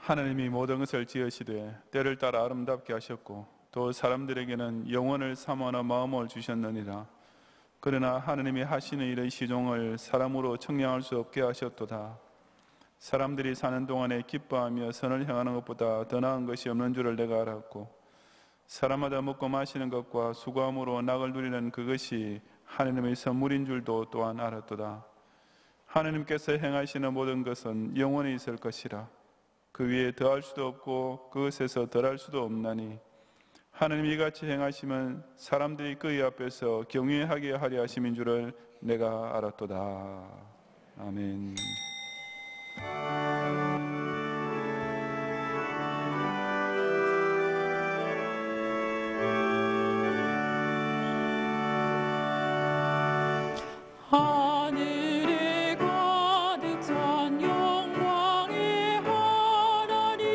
하나님이 모든 것을 지으시되 때를 따라 아름답게 하셨고 또 사람들에게는 영원을 삼원하 마음을 주셨느니라. 그러나 하나님이 하시는 일의 시종을 사람으로 청량할 수 없게 하셨도다. 사람들이 사는 동안에 기뻐하며 선을 행하는 것보다 더 나은 것이 없는 줄을 내가 알았고 사람마다 먹고 마시는 것과 수고함으로 낙을 누리는 그것이 하나님의 선물인 줄도 또한 알았도다. 하나님께서 행하시는 모든 것은 영원히 있을 것이라. 그 위에 더할 수도 없고 그것에서 덜할 수도 없나니 하나님이 이같이 행하시면 사람들이 그의 앞에서 경외하게 하려 하심인 줄을 내가 알았도다. 아멘. 하늘에 가득 찬 영광의 하나님,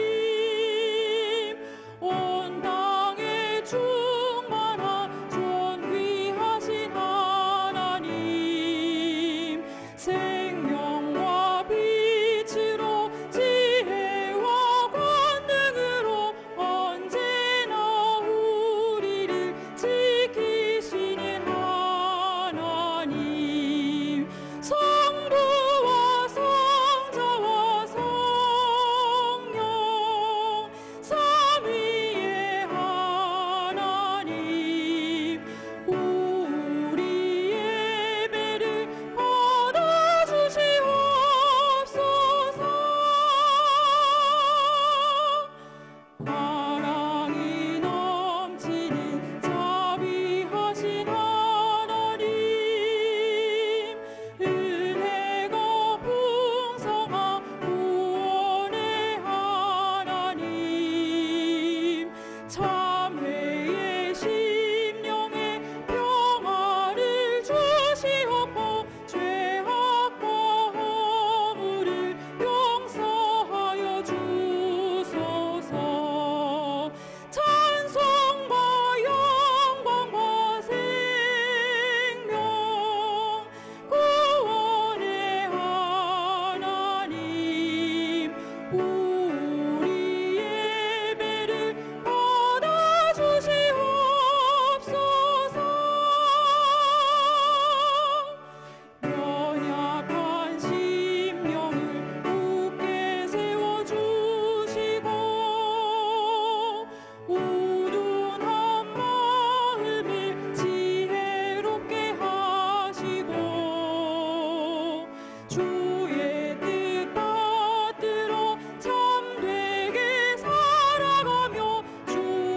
온 땅에 충만한 존귀하신 하나님, 생명과 빛으로 지혜와 권능으로 언제나 우리를 지키시는 하나님, 성부와 성자와 성령 삼위의 하나님, 우리 예배를 받아주시옵소서. 사랑이 넘치는 자비하신 하나님, 은혜가 풍성한 구원의 하나님, 참회의 심령에 평화를 주시옵고 죄악과 허물을 용서하여 주소서. 찬송과 영광과 생명 구원의 하나님, 우리 예배를 받아주시옵소서. 연약한 심령을 굳게 세워주시고 우둔한 마음을 지혜롭게 하시고 주의 뜻 받들어 참되게 살아가며 주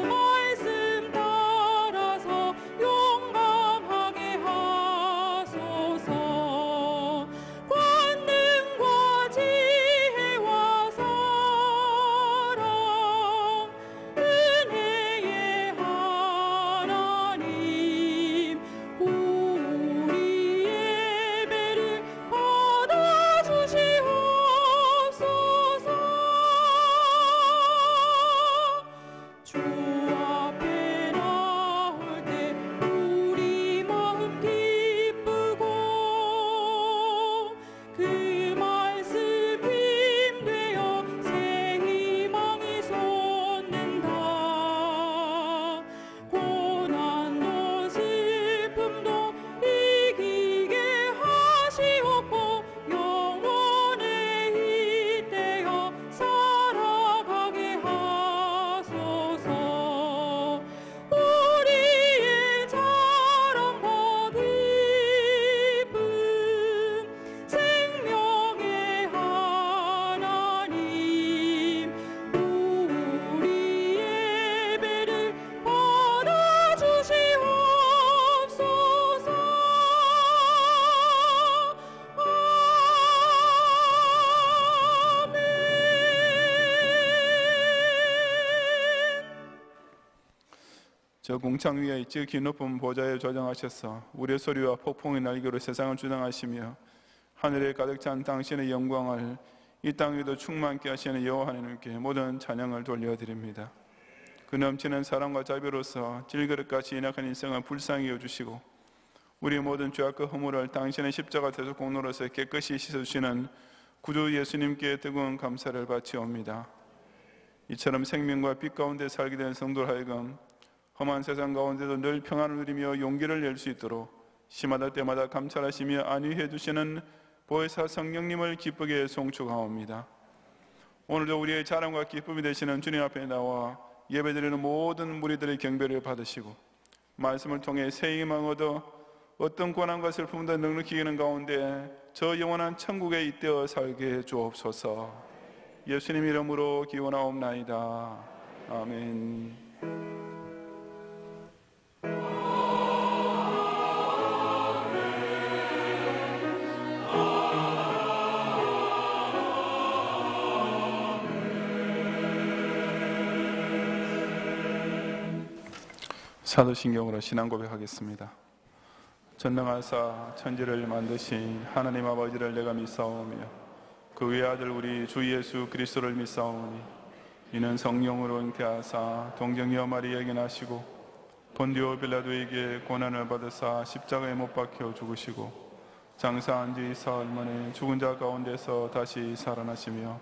말씀 따라서 용감하게 하소서. 권능과 지혜와 사랑 은혜의 하나님, 우리 예배를 받아주시옵소서. 주 앞에 나올 때 우리 마음 기쁘고 그 말씀 힘되어 새 희망이 솟는다. 고난도 슬픔도 이기게 하시옵고 영원에 잇대어 살아가게 하소서. 우리의 자랑과 기쁨 생명의 하나님, 우리 예배를 받아주시옵소서. 아멘. 저 궁창 위에 지극히 높은 보좌에 조정하셔서 우리의 소리와 폭풍의 날개로 세상을 주장하시며 하늘에 가득 찬 당신의 영광을 이 땅 위도 충만케 하시는 여호와 하나님께 모든 찬양을 돌려드립니다. 그 넘치는 사랑과 자비로서 질그릇같이 인악한 인생을 불쌍히 여주시고 우리 모든 죄악과 허물을 당신의 십자가 대속 공로로서 깨끗이 씻어주시는 구주 예수님께 뜨거운 감사를 바치옵니다. 이처럼 생명과 빛 가운데 살게 된 성도를 하여금 험한 세상 가운데도 늘 평안을 누리며 용기를 낼 수 있도록 시마다 때마다 감찰하시며 안위해 주시는 보혜사 성령님을 기쁘게 송축하옵니다. 오늘도 우리의 자랑과 기쁨이 되시는 주님 앞에 나와 예배드리는 모든 무리들의 경배를 받으시고 말씀을 통해 새 희망 얻어 어떤 고난과 슬픔도 넉넉히 이기는 가운데 저 영원한 천국에 잇대어 살게 주옵소서. 예수님 이름으로 기원하옵나이다. 아멘. 사도신경으로 신앙 고백하겠습니다. 전능하사 천지를 만드신 하나님 아버지를 내가 믿사오며 그 외아들 우리 주 예수 그리스도를 믿사오니 이는 성령으로 잉태하사 동정녀 마리아에게 나시고 본디오 빌라도에게 고난을 받으사 십자가에 못 박혀 죽으시고 장사한 지 사흘 만에 죽은 자 가운데서 다시 살아나시며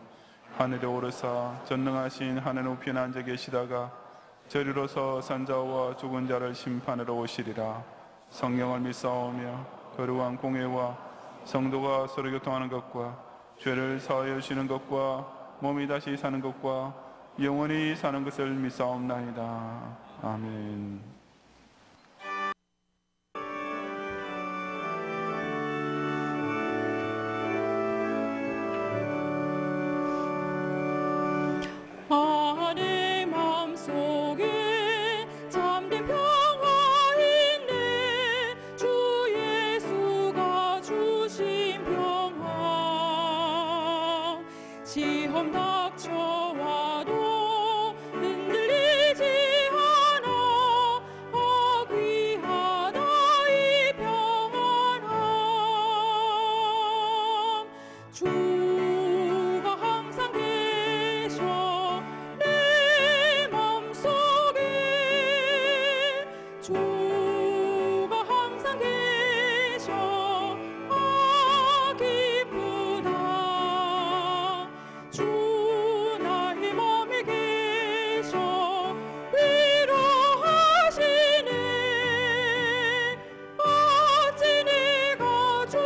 하늘에 오르사 전능하신 하늘 높이 앉아 계시다가 저리로서 산자와 죽은 자를 심판하러 오시리라. 성령을 믿사오며 거룩한 공회와 성도가 서로 교통하는 것과 죄를 사하여 주시는 것과 몸이 다시 사는 것과 영원히 사는 것을 믿사옵나이다. 아멘. 내 맘속에 잠든 평화 있네. 주 예수가 주신 평화. 시험 닥쳐와도 흔들리지 않아. 귀하다 이 평안함. 주가 항상 계셔 내 맘속에. 주가 항상 계셔 기쁘다. 주 나의 맘에 계셔 위로하시네. 어찌 내가 주를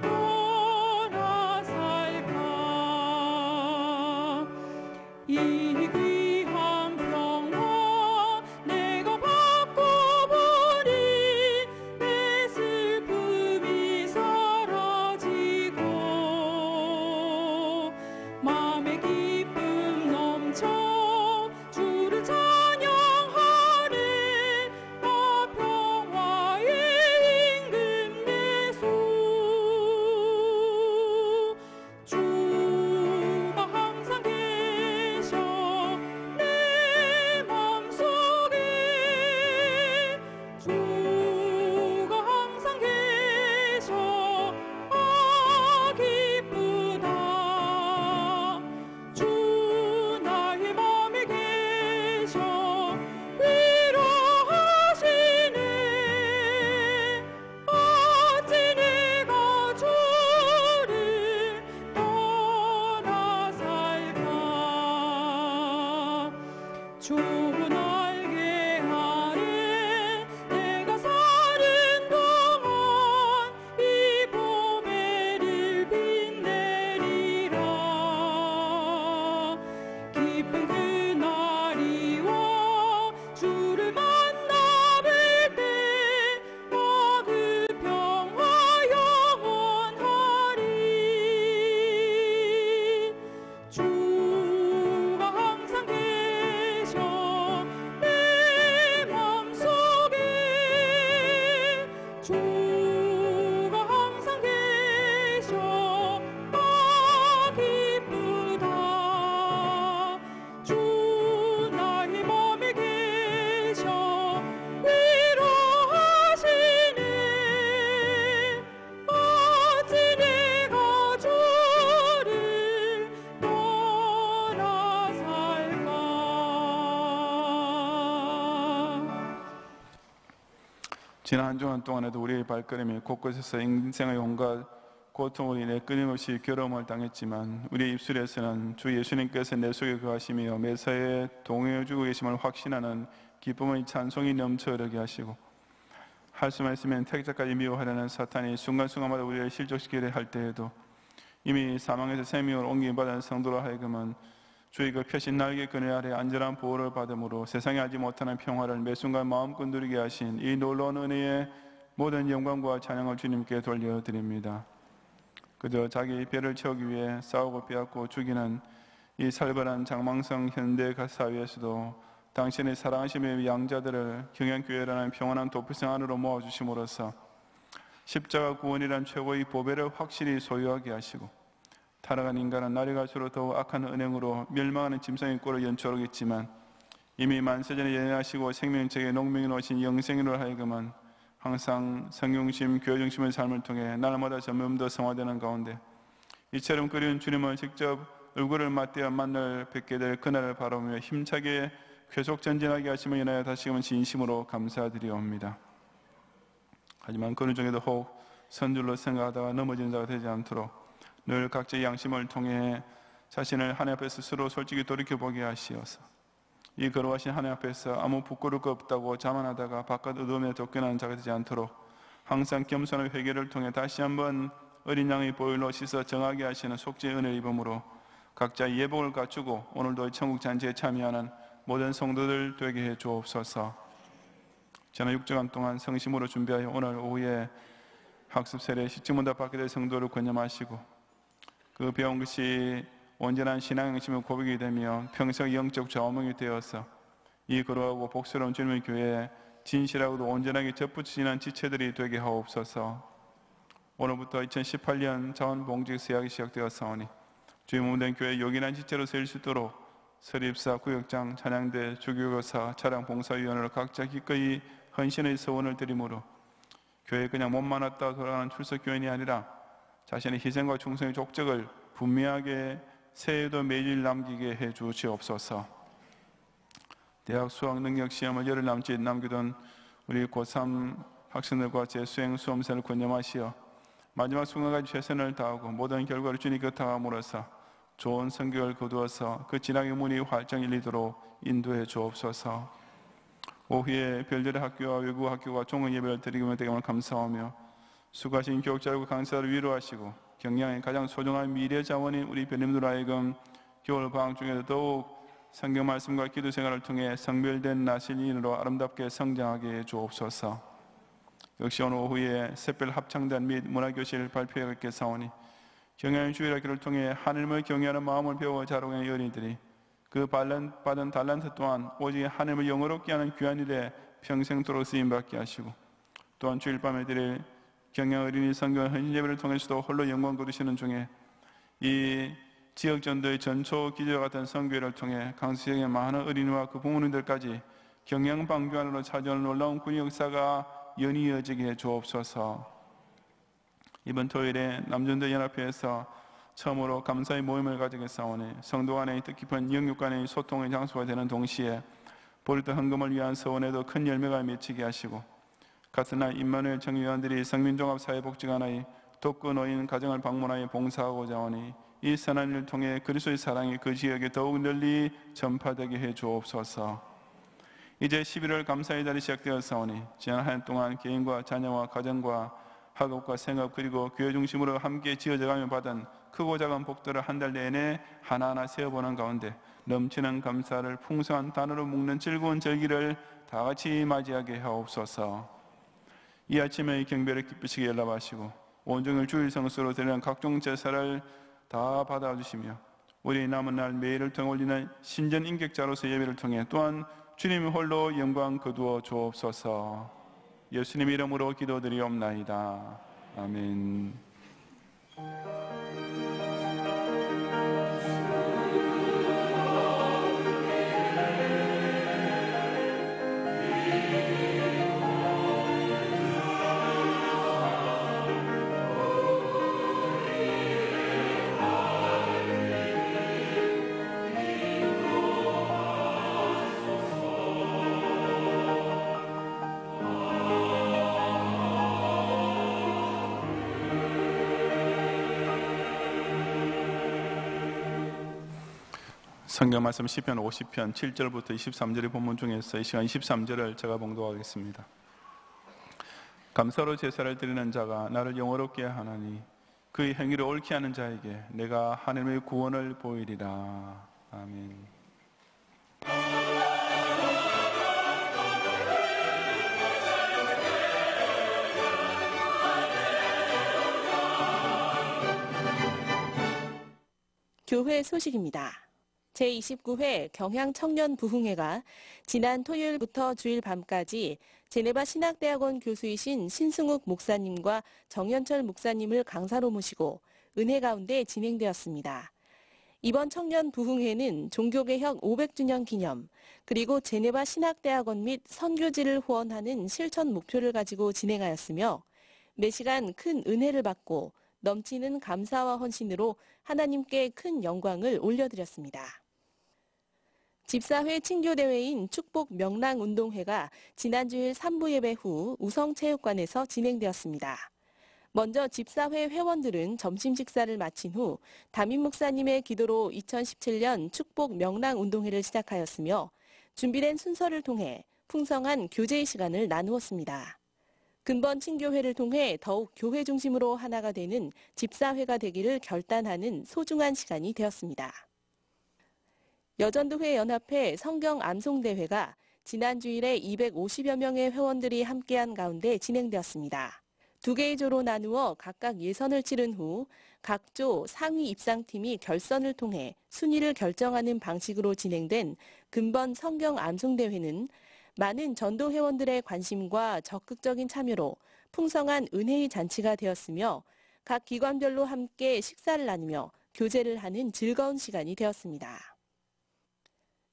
떠나 살까. 이 귀한 평화 내가 받고 보니 내 슬픔이 사라지고 마음의 기쁨 넘쳐 주를 찬양하네. 평화의 임금 예수. 주가 항상 계셔 내 맘속에. 주가 항상 계셔 기쁘다. 주 나의 맘에 계셔 위로하시네. 어찌 내가 주를 떠나 살까. 주 날개 아래 내가 사는 동안 이 보배를 빛내리라. 기쁜 그날이 와 주를 만나뵐 때 그 평화 영원하리. 주가 항상 계셔 내 맘속에. 주가 항상 계셔 기쁘다. 주 나의 맘에 계셔 위로하시네. 어찌 내가 주를 떠나 살까. 지난 한 주간 동안에도 우리의 발걸음이 곳곳에서 인생의 온갖 고통으로 인해 끊임없이 괴로움을 당했지만 우리의 입술에서는 주 예수님께서 내 속에 거하시며 매사에 동행해주고 계심을 확신하는 기쁨의 찬송이 넘쳐 흐르게 하시고, 할 수만 있으면 택자까지 미워하려는 사탄이 순간순간마다 우리를 실족시키려 할 때에도 이미 사망에서 생명을 옮김받은 성도로 하여금은 주의 그 펴신 날개 그늘 아래 안전한 보호를 받음으로 세상에 알지 못하는 평화를 매 순간 마음껏 누리게 하신 이 놀라운 은혜의 모든 영광과 찬양을 주님께 돌려드립니다. 그저 자기 배를 채우기 위해 싸우고 빼앗고 죽이는 이 살벌한 장망성 현대 사회에서도 당신의 사랑하심의 양자들을 경양교회라는 평안한 도피성 안으로 모아주심으로써 십자가 구원이란 최고의 보배를 확실히 소유하게 하시고, 타락한 인간은 날이 갈수록 더욱 악한 은행으로 멸망하는 짐승의 꼴을 연출하겠지만 이미 만세전에 예언하시고 생명책에 농명해 놓으신 영생으로 하여금은 항상 성경심, 교회중심의 삶을 통해 날마다 점점 더 성화되는 가운데 이처럼 그리운 주님을 직접 얼굴을 맞대어 만날 뵙게 될 그날을 바라보며 힘차게 계속 전진하게 하심을 인하여 다시금 진심으로 감사드리옵니다. 하지만 그런 중에도 혹 선줄로 생각하다가 넘어진 자가 되지 않도록 늘 각자의 양심을 통해 자신을 하나님 앞에 스스로 솔직히 돌이켜보게 하시어서 이 거룩하신 하나님 앞에서 아무 부끄러울 것 없다고 자만하다가 바깥 어둠에 쫓겨나는 자가 되지 않도록 항상 겸손한 회개를 통해 다시 한번 어린 양의 보혈로 씻어 정하게 하시는 속죄의 은혜를 입음으로 각자의 예복을 갖추고 오늘도 천국 잔치에 참여하는 모든 성도들 되게 해 주옵소서. 저는 6주간 동안 성심으로 준비하여 오늘 오후에 학습 세례 시청문답 받게 될 성도를 권념하시고 그 배운 것이 온전한 신앙 양심의 고백이 되며 평생 영적 좌우명이 되어서 이 거룩하고 복스러운 주님의 교회에 진실하고도 온전하게 접붙이는 지체들이 되게 하옵소서. 오늘부터 2018년 자원봉직 수약이 시작되었사오니 주의 몸된 교회 요긴한 지체로 세울 수 있도록 설립사, 구역장, 찬양대, 주교교사, 차량봉사위원회로 각자 기꺼이 헌신의 서원을 드리므로 교회에 그냥 몸만 왔다 돌아가는 출석교인이 아니라 자신의 희생과 충성의 족적을 분명하게 새해에도 매일 남기게 해 주시옵소서. 대학 수학 능력 시험을 열흘 남짓 남기던 우리 고3 학생들과 재수행 수험생을 권념하시어 마지막 순간까지 최선을 다하고 모든 결과를 주님 곁함으로써 좋은 성격을 거두어서 그 진학의 문이 활짝 열리도록 인도해 주옵소서. 오후에 별들의 학교와 외국 학교가 종은 예배를 드리게 되기를 감사하며 수고하신 교육자들과 강사를 위로하시고 경량의 가장 소중한 미래 자원인 우리 별님들 하여금 겨울 방학 중에도 더욱 성경 말씀과 기도 생활을 통해 성별된 나신인으로 아름답게 성장하게 해 주옵소서. 역시 오늘 오후에 새별 합창단 및 문화교실 발표회가 있겠사오니 경향의 주일학교를 통해 하나님을 경외하는 마음을 배워 자라오는 어린이들이 그 받은 달란트 또한 오직 하나님을 영어롭게 하는 귀한 일에 평생토록 쓰임받게 하시고 또한 주일 밤에 드릴 경양 어린이 성경 헌신 예배를 통해서도 홀로 영광 거두시는 중에 이 지역 전도의 전초 기적과 같은 선교회를 통해 강수지역의 많은 어린이와 그 부모님들까지 경양 방주 안으로 찾아오는 놀라운 군의 역사가 연이 이어지게 해 주옵소서. 이번 토요일에 남전도 연합회에서 처음으로 감사의 모임을 가지겠사오니 성도 간의 뜻깊은 영육 간의 소통의 장소가 되는 동시에 보리떡 헌금을 위한 서원에도 큰 열매가 맺히게 하시고 같은 날 임마누엘 청위원들이 성민종합사회복지관의 독거 노인 가정을 방문하여 봉사하고자 하니 이 선한 일을 통해 그리스도의 사랑이 그 지역에 더욱 널리 전파되게 해 주옵소서. 이제 11월 감사의 달이 시작되었사오니 지난 한 해 동안 개인과 자녀와 가정과 학업과 생업 그리고 교회 중심으로 함께 지어져가며 받은 크고 작은 복들을 한 달 내내 하나하나 세어보는 가운데 넘치는 감사를 풍성한 단어로 묶는 즐거운 절기를 다 같이 맞이하게 하옵소서. 이 아침에 경배를 기쁘시게 연락하시고 온종일 주일 성수로 드리는 각종 제사를 다 받아주시며 우리 남은 날 매일을 통해 올리는 신전 인격자로서 예배를 통해 또한 주님 홀로 영광 거두어 주옵소서. 예수님 이름으로 기도드리옵나이다. 아멘. 성경 말씀 시편 50편 7절부터 23절의 본문 중에서 이 시간 23절을 제가 봉독하겠습니다. 감사로 제사를 드리는 자가 나를 영화롭게 하나니 그의 행위를 옳게 하는 자에게 내가 하나님의 구원을 보이리라. 아멘. 교회 소식입니다. 제29회 경향청년부흥회가 지난 토요일부터 주일 밤까지 제네바 신학대학원 교수이신 신승욱 목사님과 정현철 목사님을 강사로 모시고 은혜 가운데 진행되었습니다. 이번 청년부흥회는 종교개혁 500주년 기념, 그리고 제네바 신학대학원 및 선교지를 후원하는 실천 목표를 가지고 진행하였으며 매 시간 큰 은혜를 받고 넘치는 감사와 헌신으로 하나님께 큰 영광을 올려드렸습니다. 집사회 친교대회인 축복 명랑운동회가 지난 주일 3부 예배 후 우성체육관에서 진행되었습니다. 먼저 집사회 회원들은 점심 식사를 마친 후 담임 목사님의 기도로 2017년 축복 명랑운동회를 시작하였으며 준비된 순서를 통해 풍성한 교제의 시간을 나누었습니다. 근본 친교회를 통해 더욱 교회 중심으로 하나가 되는 집사회가 되기를 결단하는 소중한 시간이 되었습니다. 여전도회 연합회 성경 암송대회가 지난 주일에 250여 명의 회원들이 함께한 가운데 진행되었습니다. 두 개의 조로 나누어 각각 예선을 치른 후 각 조 상위 입상팀이 결선을 통해 순위를 결정하는 방식으로 진행된 근본 성경 암송대회는 많은 전도 회원들의 관심과 적극적인 참여로 풍성한 은혜의 잔치가 되었으며 각 기관별로 함께 식사를 나누며 교제를 하는 즐거운 시간이 되었습니다.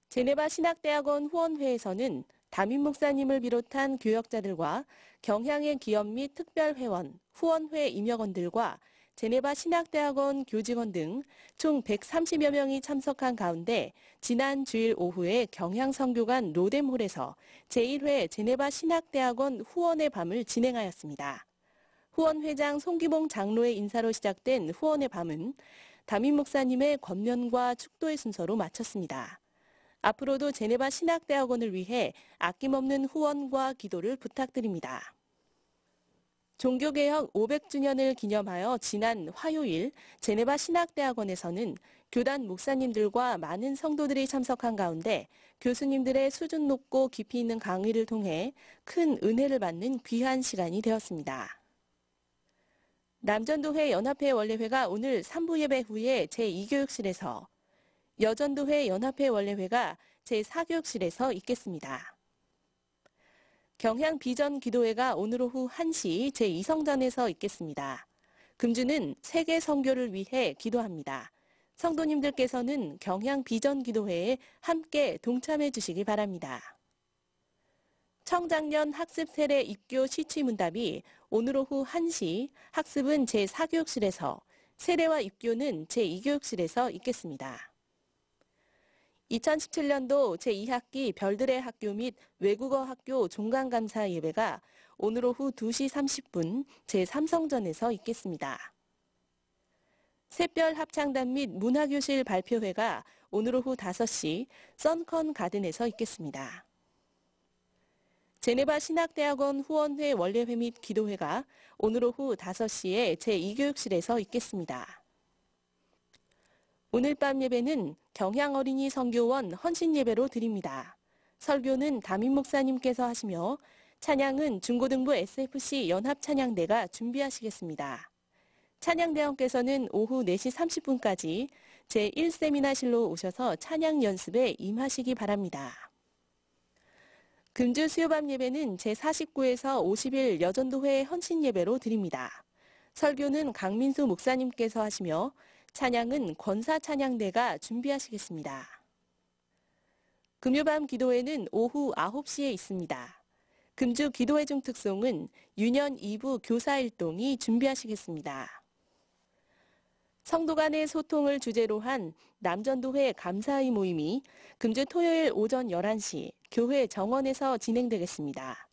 제네바 신학대학원 후원회에서는 담임 목사님을 비롯한 교역자들과 경향의 기업 및 특별회원, 후원회 임역원들과 제네바 신학대학원 교직원 등 총 130여 명이 참석한 가운데 지난 주일 오후에 경향선교관 로뎀홀에서 제1회 제네바 신학대학원 후원의 밤을 진행하였습니다. 후원회장 송기봉 장로의 인사로 시작된 후원의 밤은 담임 목사님의 권면과 축도의 순서로 마쳤습니다. 앞으로도 제네바 신학대학원을 위해 아낌없는 후원과 기도를 부탁드립니다. 종교개혁 500주년을 기념하여 지난 화요일 제네바 신학대학원에서는 교단 목사님들과 많은 성도들이 참석한 가운데 교수님들의 수준 높고 깊이 있는 강의를 통해 큰 은혜를 받는 귀한 시간이 되었습니다. 남전도회 연합회 원례회가 오늘 3부 예배 후에 제2교육실에서, 여전도회 연합회 원례회가 제4교육실에서 있겠습니다. 경향 비전 기도회가 오늘 오후 1시 제2성전에서 있겠습니다. 금주는 세계 선교를 위해 기도합니다. 성도님들께서는 경향 비전 기도회에 함께 동참해 주시기 바랍니다. 청장년 학습 세례 입교 시취문답이 오늘 오후 1시 학습은 제4교육실에서, 세례와 입교는 제2교육실에서 있겠습니다. 2017년도 제2학기 별들의 학교 및 외국어 학교 종강감사 예배가 오늘 오후 2시 30분 제3성전에서 있겠습니다. 샛별 합창단 및 문화교실 발표회가 오늘 오후 5시 선컨 가든에서 있겠습니다. 제네바 신학대학원 후원회 원례회 및 기도회가 오늘 오후 5시에 제2교육실에서 있겠습니다. 오늘 밤 예배는 경향어린이 선교원 헌신예배로 드립니다. 설교는 담임 목사님께서 하시며 찬양은 중고등부 SFC 연합찬양대가 준비하시겠습니다. 찬양대원께서는 오후 4시 30분까지 제1세미나실로 오셔서 찬양 연습에 임하시기 바랍니다. 금주 수요밤 예배는 제49에서 50일 여전도회 헌신예배로 드립니다. 설교는 강민수 목사님께서 하시며 찬양은 권사찬양대가 준비하시겠습니다. 금요밤 기도회는 오후 9시에 있습니다. 금주 기도회 중 특송은 유년 2부 교사일동이 준비하시겠습니다. 성도 간의 소통을 주제로 한 남전도회 감사의 모임이 금주 토요일 오전 11시 교회 정원에서 진행되겠습니다.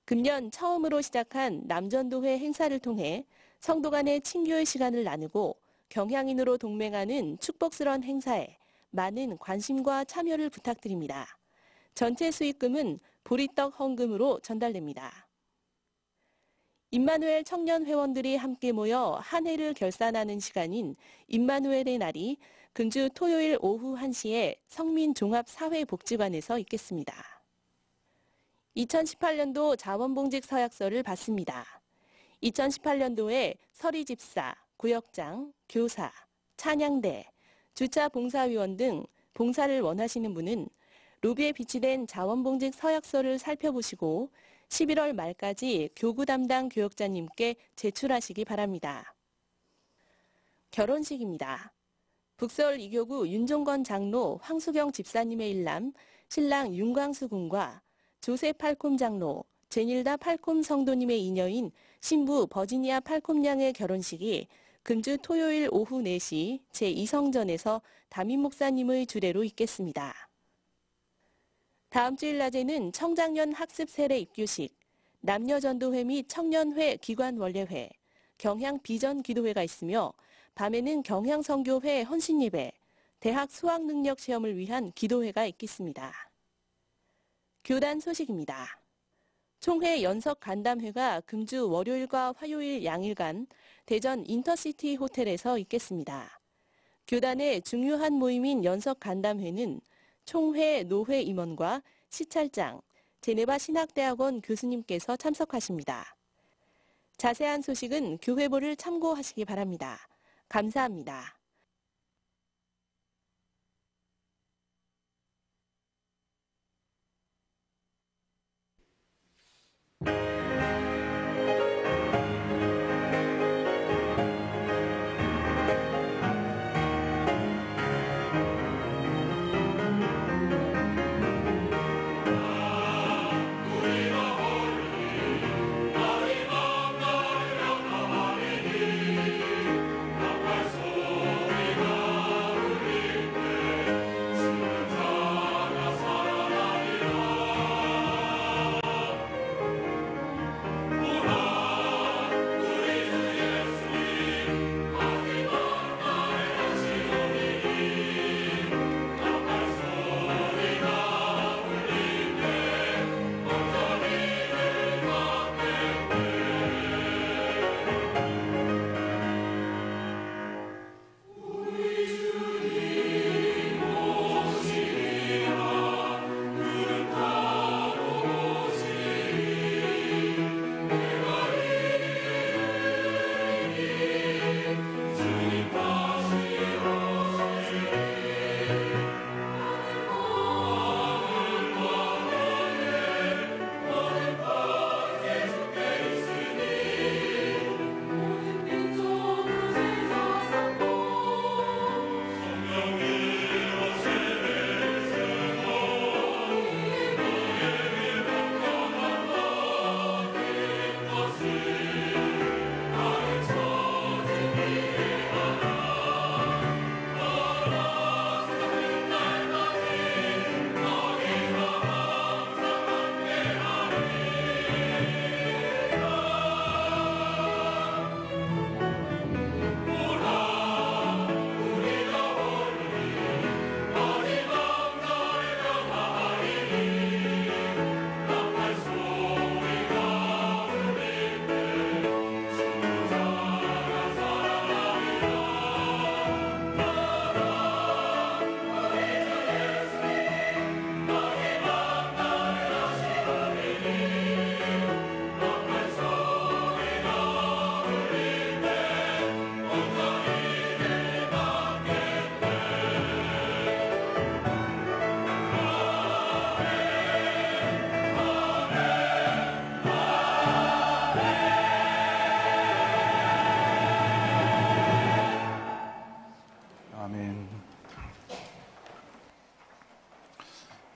금년 처음으로 시작한 남전도회 행사를 통해 성도 간의 친교의 시간을 나누고 경향인으로 동맹하는 축복스러운 행사에 많은 관심과 참여를 부탁드립니다. 전체 수익금은 보리떡 헌금으로 전달됩니다. 임마누엘 청년 회원들이 함께 모여 한 해를 결산하는 시간인 임마누엘의 날이 금주 토요일 오후 1시에 성민종합사회복지관에서 있겠습니다. 2018년도 자원봉직 서약서를 받습니다. 2018년도에 서리집사, 구역장, 교사, 찬양대, 주차봉사위원 등 봉사를 원하시는 분은 로비에 비치된 자원봉직 서약서를 살펴보시고 11월 말까지 교구 담당 교역자님께 제출하시기 바랍니다. 결혼식입니다. 북서울 2교구 윤종건 장로 황수경 집사님의 일남 신랑 윤광수 군과 조세 팔콤 장로 제닐다 팔콤 성도님의 이녀인 신부 버지니아 팔콤 양의 결혼식이 금주 토요일 오후 4시 제2성전에서 담임 목사님의 주례로 있겠습니다. 다음 주일 낮에는 청장년 학습 세례 입교식, 남녀전도회 및 청년회 기관원례회, 경향 비전 기도회가 있으며 밤에는 경향선교회 헌신예배, 대학 수학능력 시험을 위한 기도회가 있겠습니다. 교단 소식입니다. 총회 연석 간담회가 금주 월요일과 화요일 양일간 대전 인터시티 호텔에서 있겠습니다. 교단의 중요한 모임인 연석 간담회는 총회 노회 임원과 시찰장, 제네바 신학대학원 교수님께서 참석하십니다. 자세한 소식은 교회보를 참고하시기 바랍니다. 감사합니다.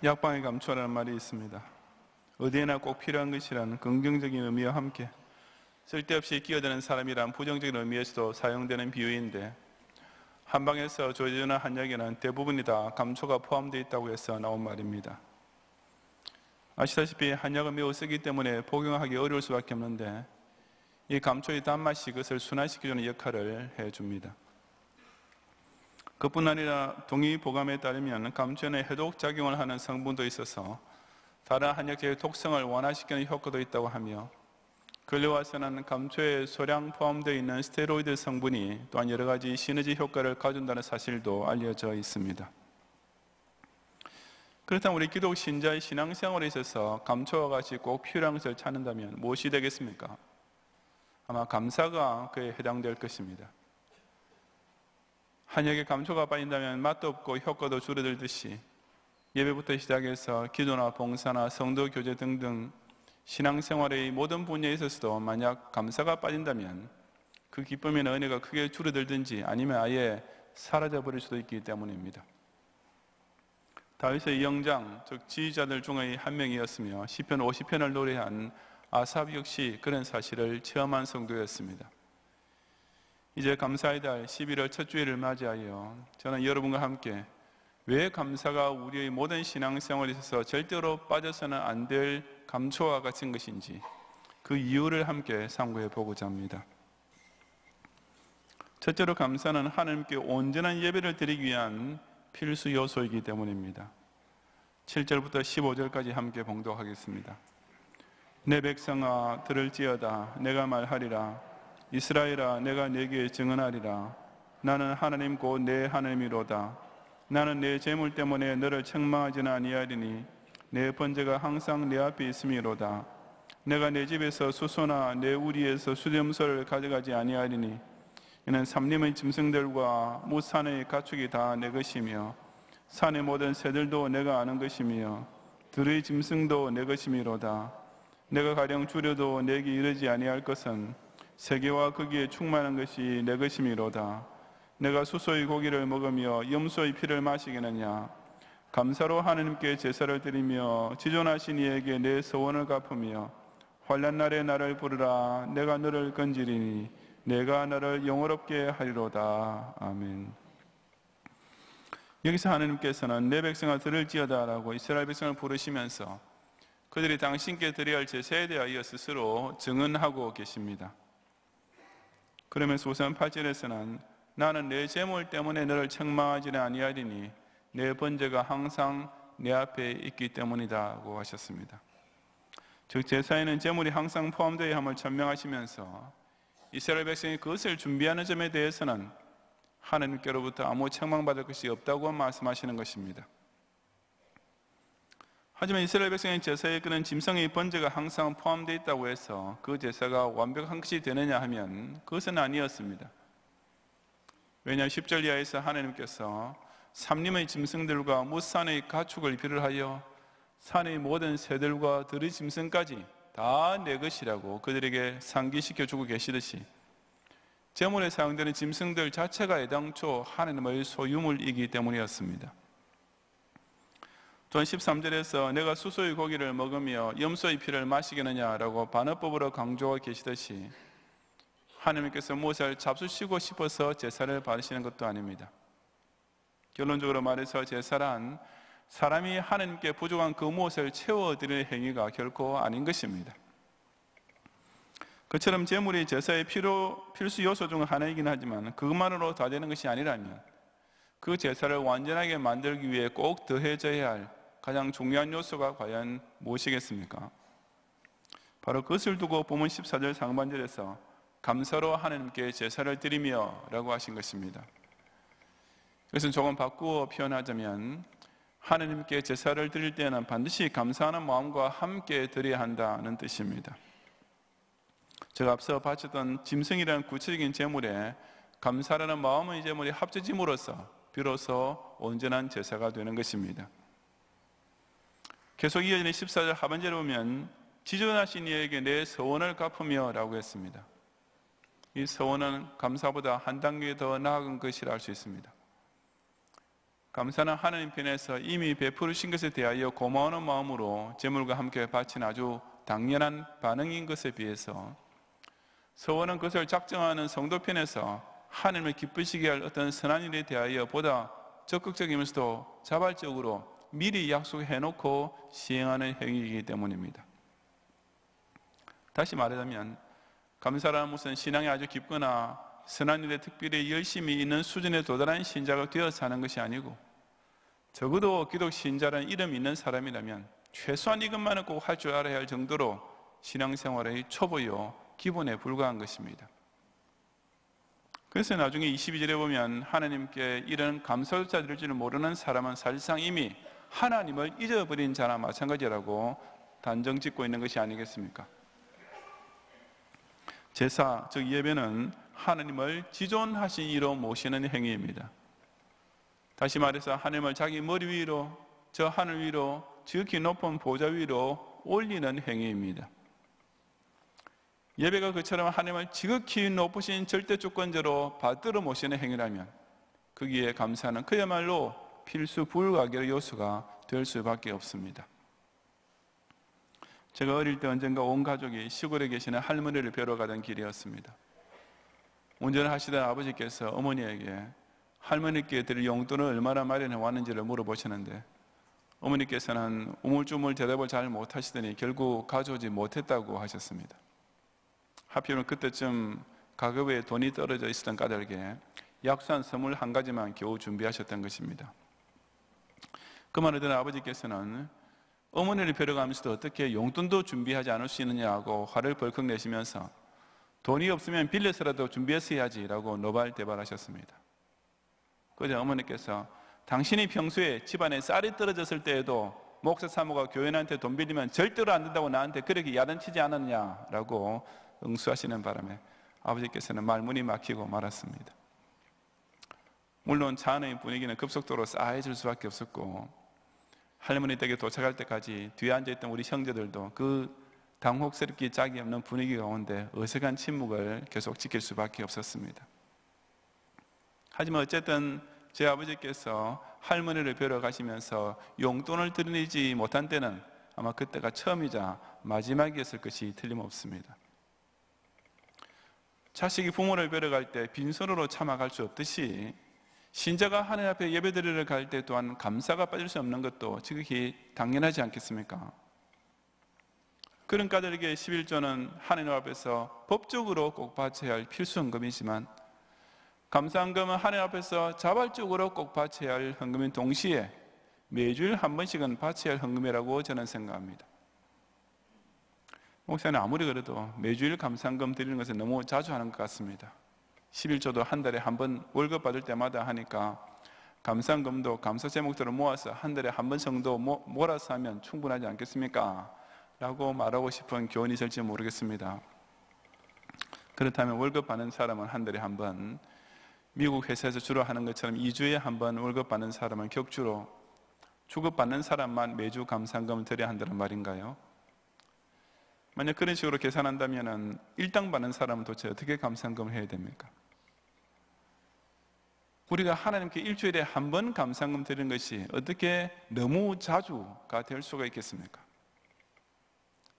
약방의 감초라는 말이 있습니다. 어디에나 꼭 필요한 것이라는 긍정적인 의미와 함께 쓸데없이 끼어드는 사람이란 부정적인 의미에서도 사용되는 비유인데 한방에서 조제주나 한약에는 대부분이 다 감초가 포함되어 있다고 해서 나온 말입니다. 아시다시피 한약은 매우 쓰기 때문에 복용하기 어려울 수밖에 없는데 이 감초의 단맛이 그것을 순환시켜주는 역할을 해줍니다. 그뿐 아니라 동의보감에 따르면 감초에는 해독 작용을 하는 성분도 있어서 다른 한약재의 독성을 완화시키는 효과도 있다고 하며, 근래와서는 감초에 소량 포함되어 있는 스테로이드 성분이 또한 여러 가지 시너지 효과를 가져온다는 사실도 알려져 있습니다. 그렇다면 우리 기독 신자의 신앙생활에 있어서 감초와 같이 꼭 필요한 것을 찾는다면 무엇이 되겠습니까? 아마 감사가 그에 해당될 것입니다. 한약에 감초가 빠진다면 맛도 없고 효과도 줄어들듯이 예배부터 시작해서 기도나 봉사나 성도 교제 등등 신앙생활의 모든 분야에 있어서도 만약 감사가 빠진다면 그 기쁨이나 은혜가 크게 줄어들든지 아니면 아예 사라져버릴 수도 있기 때문입니다. 다윗의 영장, 즉 지휘자들 중의 한 명이었으며 시편 50편을 노래한 아삽 역시 그런 사실을 체험한 성도였습니다. 이제 감사의 달 11월 첫 주일을 맞이하여 저는 여러분과 함께 왜 감사가 우리의 모든 신앙생활에 있어서 절대로 빠져서는 안 될 감초와 같은 것인지 그 이유를 함께 상고해 보고자 합니다. 첫째로 감사는 하나님께 온전한 예배를 드리기 위한 필수 요소이기 때문입니다. 7절부터 15절까지 함께 봉독하겠습니다. 내 백성아 들을지어다. 내가 말하리라. 이스라엘아 내가 네게 증언하리라. 나는 하나님 곧 내 하나님이로다. 나는 내 재물 때문에 너를 책망하지는 아니하리니 내 번제가 항상 내 앞에 있음이로다. 내가 내 집에서 수소나 내 우리에서 수렴소를 가져가지 아니하리니 이는 삼림의 짐승들과 무산의 가축이 다 내 것이며 산의 모든 새들도 내가 아는 것이며 들의 짐승도 내 것이미로다. 내가 가령 줄여도 내게 이르지 아니할 것은 세계와 거기에 충만한 것이 내 것이미로다. 내가 수소의 고기를 먹으며 염소의 피를 마시겠느냐. 감사로 하나님께 제사를 드리며 지존하신 이에게 내 서원을 갚으며 환난 날에 나를 부르라. 내가 너를 건지리니 내가 너를 영화롭게 하리로다. 아멘. 여기서 하나님께서는 내 백성아 들을지어다라고 이스라엘 백성을 부르시면서 그들이 당신께 드려야 할 제사에 대하여 스스로 증언하고 계십니다. 그러면서 우선 8절에서는 나는 내 재물 때문에 너를 책망하지는 아니하리니 내 번제가 항상 내 앞에 있기 때문이다고 하셨습니다. 즉 제사에는 재물이 항상 포함되어야 함을 천명하시면서 이스라엘 백성이 그것을 준비하는 점에 대해서는 하나님께로부터 아무 책망받을 것이 없다고 말씀하시는 것입니다. 하지만 이스라엘 백성의 제사에 그런 짐승의 번제가 항상 포함되어 있다고 해서 그 제사가 완벽한 것이 되느냐 하면 그것은 아니었습니다. 왜냐하면 10절 이하에서 하나님께서 삼림의 짐승들과 무산의 가축을 비롯하여 산의 모든 새들과 들의 짐승까지 다 내 것이라고 그들에게 상기시켜주고 계시듯이 제물에 사용되는 짐승들 자체가 애당초 하나님의 소유물이기 때문이었습니다. 또한 13절에서 내가 수소의 고기를 먹으며 염소의 피를 마시겠느냐라고 반어법으로 강조하고 계시듯이 하나님께서 무엇을 잡수시고 싶어서 제사를 받으시는 것도 아닙니다. 결론적으로 말해서 제사란 사람이 하나님께 부족한 그 무엇을 채워드릴 행위가 결코 아닌 것입니다. 그처럼 제물이 제사의 필수 요소 중 하나이긴 하지만 그것만으로 다 되는 것이 아니라면 그 제사를 완전하게 만들기 위해 꼭 더해져야 할 가장 중요한 요소가 과연 무엇이겠습니까? 바로 그것을 두고 본문 14절 상반절에서 감사로 하나님께 제사를 드리며 라고 하신 것입니다. 그것은 조금 바꾸어 표현하자면 하나님께 제사를 드릴 때는 반드시 감사하는 마음과 함께 드려야 한다는 뜻입니다. 제가 앞서 바쳤던 짐승이라는 구체적인 제물에 감사라는 마음의 제물이 합쳐짐으로써 비로소 온전한 제사가 되는 것입니다. 계속 이어지는 14절 하반절에 보면 지존하신 이에게 내 서원을 갚으며 라고 했습니다. 이 서원은 감사보다 한 단계 더 나아간 것이라 할 수 있습니다. 감사는 하나님 편에서 이미 베푸르신 것에 대하여 고마워하는 마음으로 제물과 함께 바친 아주 당연한 반응인 것에 비해서 서원은 그것을 작정하는 성도 편에서 하나님을 기쁘시게 할 어떤 선한 일에 대하여 보다 적극적이면서도 자발적으로 미리 약속해놓고 시행하는 행위이기 때문입니다. 다시 말하자면 감사라는 것은 신앙이 아주 깊거나 선한 일에 특별히 열심히 있는 수준에 도달한 신자가 되어서 하는 것이 아니고, 적어도 기독 신자라는 이름이 있는 사람이라면 최소한 이것만은 꼭 할 줄 알아야 할 정도로 신앙생활의 초보요 기본에 불과한 것입니다. 그래서 나중에 22절에 보면 하나님께 이런 감사조차 드릴 줄 모르는 사람은 사실상 이미 하나님을 잊어버린 자나 마찬가지라고 단정 짓고 있는 것이 아니겠습니까? 제사, 즉 예배는 하나님을 지존하신 이로 모시는 행위입니다. 다시 말해서 하나님을 자기 머리 위로, 저 하늘 위로, 지극히 높은 보좌 위로 올리는 행위입니다. 예배가 그처럼 하나님을 지극히 높으신 절대 주권자로 받들어 모시는 행위라면 거기에 감사는 그야말로 필수 불가결의 요소가 될 수밖에 없습니다. 제가 어릴 때 언젠가 온 가족이 시골에 계시는 할머니를 뵈러 가던 길이었습니다. 운전을 하시던 아버지께서 어머니에게 할머니께 드릴 용돈을 얼마나 마련해 왔는지를 물어보시는데, 어머니께서는 우물쭈물 대답을 잘 못하시더니 결국 가져오지 못했다고 하셨습니다. 하필이면 그때쯤 가급에 돈이 떨어져 있었던 까닭에 약속한 선물 한 가지만 겨우 준비하셨던 것입니다. 그 말을 들은 아버지께서는 어머니를 뵈러 가면서도 어떻게 용돈도 준비하지 않을 수 있느냐고 화를 벌컥 내시면서 돈이 없으면 빌려서라도 준비해서 해야지라고 노발대발하셨습니다. 그러자 어머니께서 당신이 평소에 집안에 쌀이 떨어졌을 때에도 목사 사모가 교인한테 돈 빌리면 절대로 안 된다고 나한테 그렇게 야단치지 않았냐라고 응수하시는 바람에 아버지께서는 말문이 막히고 말았습니다. 물론 차 안의 분위기는 급속도로 싸해질 수밖에 없었고, 할머니 댁에 도착할 때까지 뒤에 앉아있던 우리 형제들도 그 당혹스럽기 짝이 없는 분위기 가운데 어색한 침묵을 계속 지킬 수밖에 없었습니다. 하지만 어쨌든 제 아버지께서 할머니를 뵈러 가시면서 용돈을 드리지 못한 때는 아마 그때가 처음이자 마지막이었을 것이 틀림없습니다. 자식이 부모를 뵈러 갈 때 빈손으로 참아갈 수 없듯이 신자가 하나님 앞에 예배드리러 갈 때 또한 감사가 빠질 수 없는 것도 지극히 당연하지 않겠습니까? 그런 까닭에 11조는 하나님 앞에서 법적으로 꼭 바쳐야 할 필수 헌금이지만, 감사헌금은 하나님 앞에서 자발적으로 꼭 바쳐야 할 헌금인 동시에 매주일 한 번씩은 바쳐야 할 헌금이라고 저는 생각합니다. 목사님 아무리 그래도 매주일 감사헌금 드리는 것은 너무 자주 하는 것 같습니다. 11조도 한 달에 한 번 월급 받을 때마다 하니까 감사헌금도 감사 제목들을 모아서 한 달에 한 번 정도 몰아서 하면 충분하지 않겠습니까? 라고 말하고 싶은 교훈이 있을지 모르겠습니다. 그렇다면 월급 받는 사람은 한 달에 한 번, 미국 회사에서 주로 하는 것처럼 2주에 한 번 월급 받는 사람은 격주로, 주급받는 사람만 매주 감사헌금을 드려야 한다는 말인가요? 만약 그런 식으로 계산한다면 일당 받는 사람은 도대체 어떻게 감사헌금을 해야 됩니까? 우리가 하나님께 일주일에 한 번 감사헌금 드리는 것이 어떻게 너무 자주가 될 수가 있겠습니까?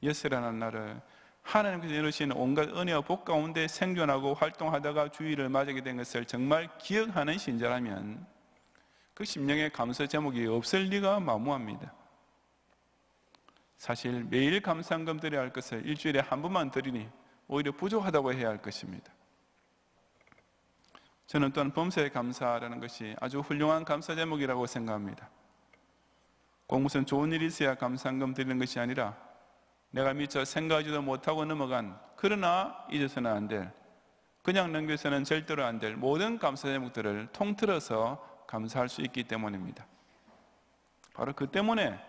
예스라는 날을 하나님께서 이루신 온갖 은혜와 복 가운데 생존하고 활동하다가 주일을 맞이하게 된 것을 정말 기억하는 신자라면 그 심령의 감사 제목이 없을 리가 만무합니다. 사실 매일 감사헌금 드려야 할 것을 일주일에 한 번만 드리니 오히려 부족하다고 해야 할 것입니다. 저는 또한 범사에 감사라는 것이 아주 훌륭한 감사 제목이라고 생각합니다. 꼭 무슨 좋은 일이 있어야 감사헌금 드리는 것이 아니라 내가 미처 생각하지도 못하고 넘어간, 그러나 잊어서는 안 될, 그냥 넘겨서는 절대로 안 될 모든 감사 제목들을 통틀어서 감사할 수 있기 때문입니다. 바로 그 때문에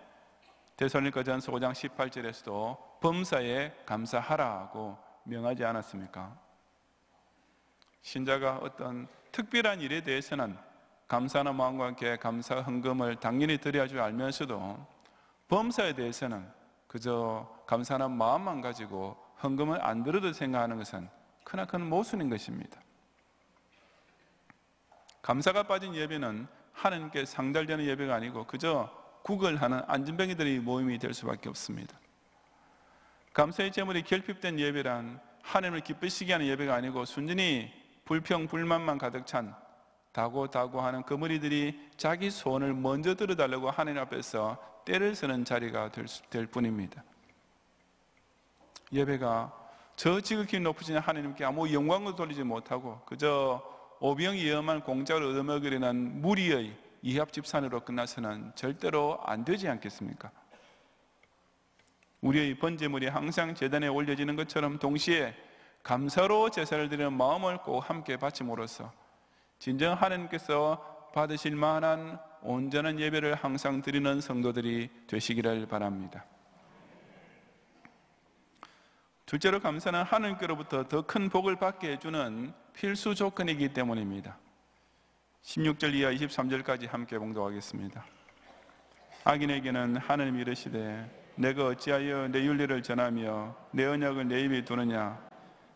데살로니가전서 5장 18절에서도 범사에 감사하라고 명하지 않았습니까? 신자가 어떤 특별한 일에 대해서는 감사하는 마음과 함께 감사 헌금을 당연히 드려야 줄 알면서도 범사에 대해서는 그저 감사하는 마음만 가지고 헌금을 안 드려도 생각하는 것은 크나큰 모순인 것입니다. 감사가 빠진 예배는 하나님께 상달되는 예배가 아니고 그저 구걸하는 안진뱅이들의 모임이 될 수밖에 없습니다. 감사의 제물이 결핍된 예배란 하나님을 기쁘시게 하는 예배가 아니고 순전히 불평, 불만만 가득 찬 다고다고하는 그 무리들이 자기 소원을 먼저 들어달라고 하나님 앞에서 때를 서는 자리가 될 뿐입니다. 예배가 저 지극히 높으신 하나님께 아무 영광도 돌리지 못하고 그저 오병이엄한 공짜를 얻어먹으려는 무리의 이합 집산으로 끝나서는 절대로 안 되지 않겠습니까? 우리의 번제물이 항상 제단에 올려지는 것처럼 동시에 감사로 제사를 드리는 마음을 꼭 함께 바침으로써 진정 하나님께서 받으실 만한 온전한 예배를 항상 드리는 성도들이 되시기를 바랍니다. 둘째로 감사는 하나님께로부터 더 큰 복을 받게 해주는 필수 조건이기 때문입니다. 16절 이하 23절까지 함께 봉독하겠습니다. 악인에게는 하나님이 이르시되 내가 어찌하여 내 윤리를 전하며 내 언약을 내 입에 두느냐.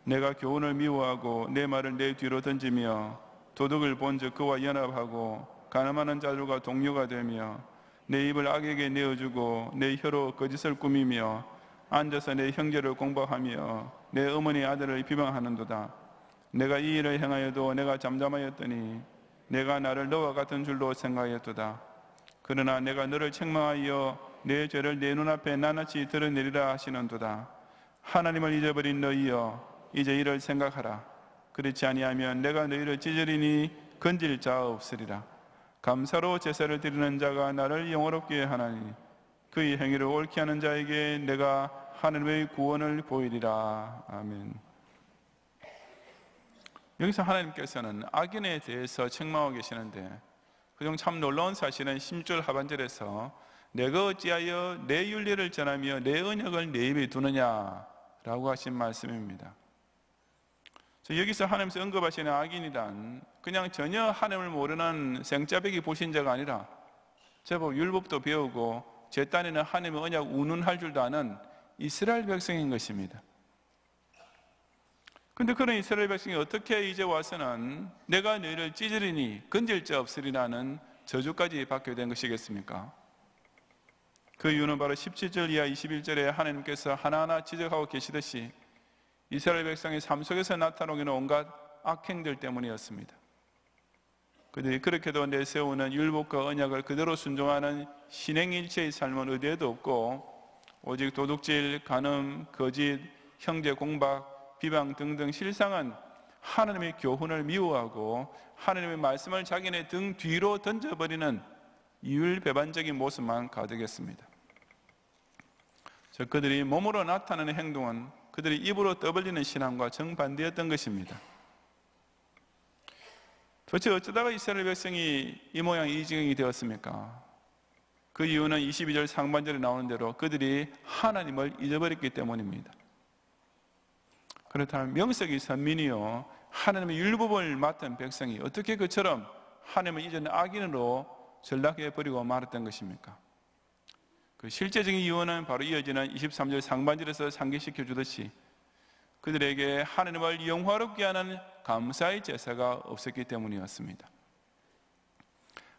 내가 교훈을 미워하고 내 말을 내 뒤로 던지며 도둑을 본즉 그와 연합하고 가늠하는 자들과 동료가 되며 내 입을 악에게 내어주고 내 혀로 거짓을 꾸미며 앉아서 내 형제를 공박하며 내 어머니 아들을 비방하는도다. 내가 이 일을 행하여도 내가 잠잠하였더니 내가 나를 너와 같은 줄로 생각하였도다. 그러나 내가 너를 책망하여 내 죄를 내 눈앞에 낱낱이 드러내리라 하시는도다. 하나님을 잊어버린 너희여 이제 이를 생각하라. 그렇지 아니하면 내가 너희를 찢으리니 건질 자 없으리라. 감사로 제사를 드리는 자가 나를 영화롭게 하나니 그의 행위를 옳게 하는 자에게 내가 하나님의 구원을 보이리라. 아멘. 여기서 하나님께서는 악인에 대해서 책망하고 계시는데 그중 참 놀라운 사실은 16절 하반절에서 내가 어찌하여 내 윤리를 전하며 내 언약을 내 입에 두느냐라고 하신 말씀입니다. 여기서 하나님께서 언급하시는 악인이란 그냥 전혀 하나님을 모르는 생짜배기 불신자가 아니라 제법 율법도 배우고 제 딴에는 하나님의 언약 운운할 줄도 아는 이스라엘 백성인 것입니다. 그런데 그런 이스라엘 백성이 어떻게 이제 와서는 내가 너희를 찢으리니 건질 자 없으리라는 저주까지 받게 된 것이겠습니까? 그 이유는 바로 17절 이하 21절에 하나님께서 하나하나 지적하고 계시듯이 이스라엘 백성의 삶 속에서 나타나는 온갖 악행들 때문이었습니다. 그들이 그렇게도 내세우는 율법과 언약을 그대로 순종하는 신행일체의 삶은 어디에도 없고 오직 도둑질, 간음, 거짓, 형제 공박, 비방 등등 실상은 하나님의 교훈을 미워하고 하나님의 말씀을 자기네 등 뒤로 던져버리는 이율배반적인 모습만 가득했습니다. 그들이 몸으로 나타내는 행동은 그들이 입으로 떠벌리는 신앙과 정반대였던 것입니다. 도대체 어쩌다가 이스라엘 백성이 이 모양 이 지경이 되었습니까? 그 이유는 22절 상반절에 나오는 대로 그들이 하나님을 잊어버렸기 때문입니다. 그렇다면 명색이 선민이요 하나님의 율법을 맡은 백성이 어떻게 그처럼 하나님을 잊은 악인으로 전락해버리고 말았던 것입니까? 그 실제적인 이유는 바로 이어지는 23절 상반절에서 상기시켜 주듯이 그들에게 하나님을 영화롭게 하는 감사의 제사가 없었기 때문이었습니다.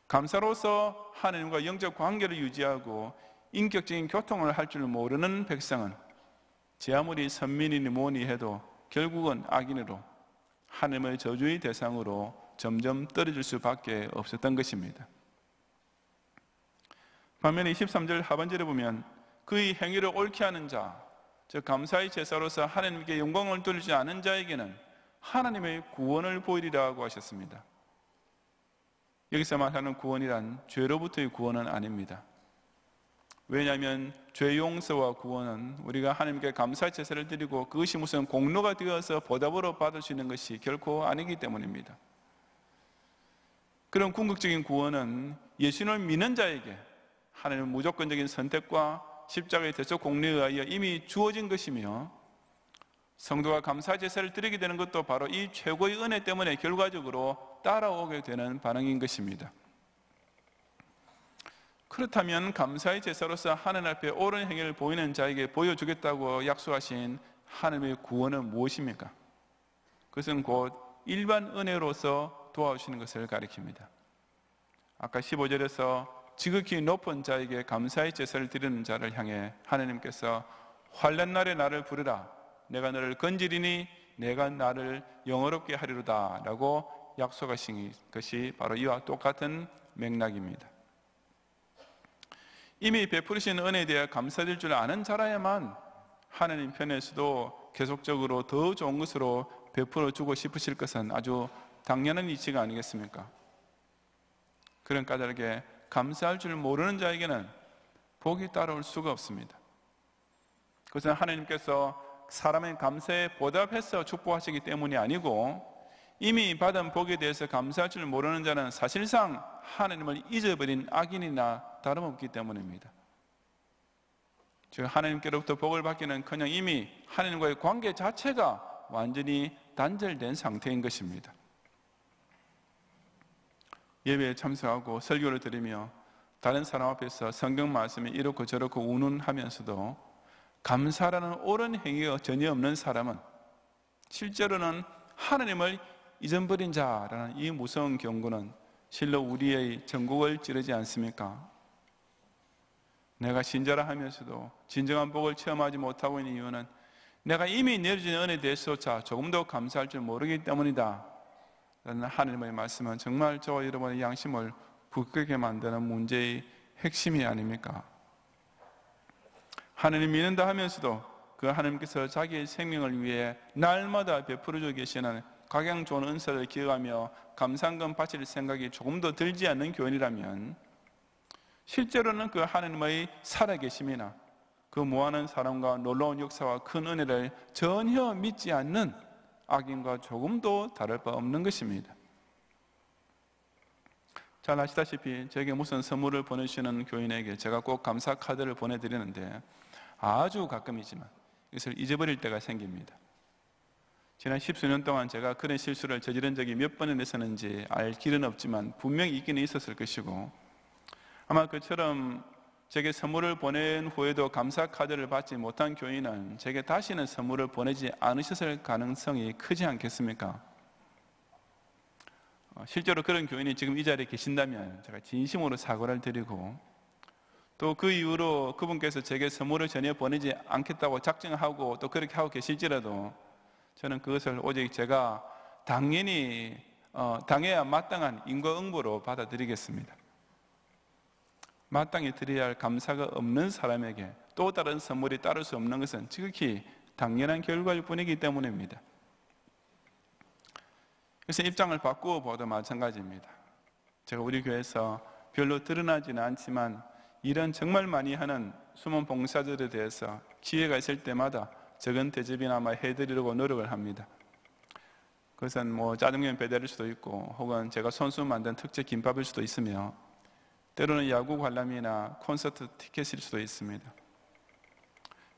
감사로서 하나님과 영적 관계를 유지하고 인격적인 교통을 할 줄 모르는 백성은 제 아무리 선민이니 뭐니 해도 결국은 악인으로 하나님의 저주의 대상으로 점점 떨어질 수밖에 없었던 것입니다. 반면에 23절 하반절에 보면 그의 행위를 옳게 하는 자, 즉 감사의 제사로서 하나님께 영광을 돌리지 않은 자에게는 하나님의 구원을 보이리라고 하셨습니다. 여기서 말하는 구원이란 죄로부터의 구원은 아닙니다. 왜냐하면 죄 용서와 구원은 우리가 하나님께 감사 제사를 드리고 그것이 무슨 공로가 되어서 보답으로 받을 수 있는 것이 결코 아니기 때문입니다. 그런 궁극적인 구원은 예수님을 믿는 자에게 하나님의 무조건적인 선택과 십자가의 대속 공로에 의하여 이미 주어진 것이며 성도가 감사 제사를 드리게 되는 것도 바로 이 최고의 은혜 때문에 결과적으로 따라오게 되는 반응인 것입니다. 그렇다면 감사의 제사로서 하나님 앞에 옳은 행위를 보이는 자에게 보여주겠다고 약속하신 하나님의 구원은 무엇입니까? 그것은 곧 일반 은혜로서 도와주시는 것을 가리킵니다. 아까 15절에서 지극히 높은 자에게 감사의 제사를 드리는 자를 향해 하나님께서 환난 날에 나를 부르라 내가 너를 건지리니 내가 나를 영화롭게 하리로다 라고 약속하신 것이 바로 이와 똑같은 맥락입니다. 이미 베푸르신 은혜에 대해 감사드릴 줄 아는 자라야만 하나님 편에서도 계속적으로 더 좋은 것으로 베풀어 주고 싶으실 것은 아주 당연한 이치가 아니겠습니까? 그런 까닭에 감사할 줄 모르는 자에게는 복이 따라올 수가 없습니다. 그것은 하나님께서 사람의 감사에 보답해서 축복하시기 때문이 아니고, 이미 받은 복에 대해서 감사할 줄 모르는 자는 사실상 하나님을 잊어버린 악인이나 다름없기 때문입니다. 즉 하나님께로부터 복을 받기는커녕 이미 하나님과의 관계 자체가 완전히 단절된 상태인 것입니다. 예배에 참석하고 설교를 들으며 다른 사람 앞에서 성경 말씀이 이렇고 저렇고 운운하면서도 감사라는 옳은 행위가 전혀 없는 사람은 실제로는 하나님을 잊어버린 자라는 이 무서운 경고는 실로 우리의 전국을 찌르지 않습니까? 내가 신자라 하면서도 진정한 복을 체험하지 못하고 있는 이유는 내가 이미 내려진 은혜에 대해서조차 조금 더 감사할 줄 모르기 때문이다 라는 하나님의 말씀은 정말 저와 여러분의 양심을 굳게 만드는 문제의 핵심이 아닙니까? 하나님 믿는다 하면서도 그 하나님께서 자기의 생명을 위해 날마다 베풀어주고 계시는 각양 좋은 은사를 기억하며 감사한금 바칠 생각이 조금 더 들지 않는 교인이라면 실제로는 그 하나님의 살아계심이나 그 무한한 사랑과 놀라운 역사와 큰 은혜를 전혀 믿지 않는 악인과 조금도 다를 바 없는 것입니다. 잘 아시다시피 제게 무슨 선물을 보내주시는 교인에게 제가 꼭 감사 카드를 보내드리는데 아주 가끔이지만 이것을 잊어버릴 때가 생깁니다. 지난 10수년 동안 제가 그런 실수를 저지른 적이 몇 번이나 있었는지 알 길은 없지만 분명히 있기는 있었을 것이고, 아마 그처럼 제게 선물을 보낸 후에도 감사 카드를 받지 못한 교인은 제게 다시는 선물을 보내지 않으셨을 가능성이 크지 않겠습니까? 실제로 그런 교인이 지금 이 자리에 계신다면 제가 진심으로 사과를 드리고, 또 그 이후로 그분께서 제게 선물을 전혀 보내지 않겠다고 작정하고 또 그렇게 하고 계실지라도 저는 그것을 오직 제가 당연히 당해야 마땅한 인과응보로 받아들이겠습니다. 마땅히 드려야 할 감사가 없는 사람에게 또 다른 선물이 따를 수 없는 것은 지극히 당연한 결과일 뿐이기 때문입니다. 그래서 입장을 바꾸어 봐도 마찬가지입니다. 제가 우리 교회에서 별로 드러나지는 않지만 일은 정말 많이 하는 숨은 봉사들에 대해서 기회가 있을 때마다 적은 대접이나 해드리려고 노력을 합니다. 그것은 짜장면 배달일 수도 있고 혹은 제가 손수 만든 특제 김밥일 수도 있으며 때로는 야구 관람이나 콘서트 티켓일 수도 있습니다.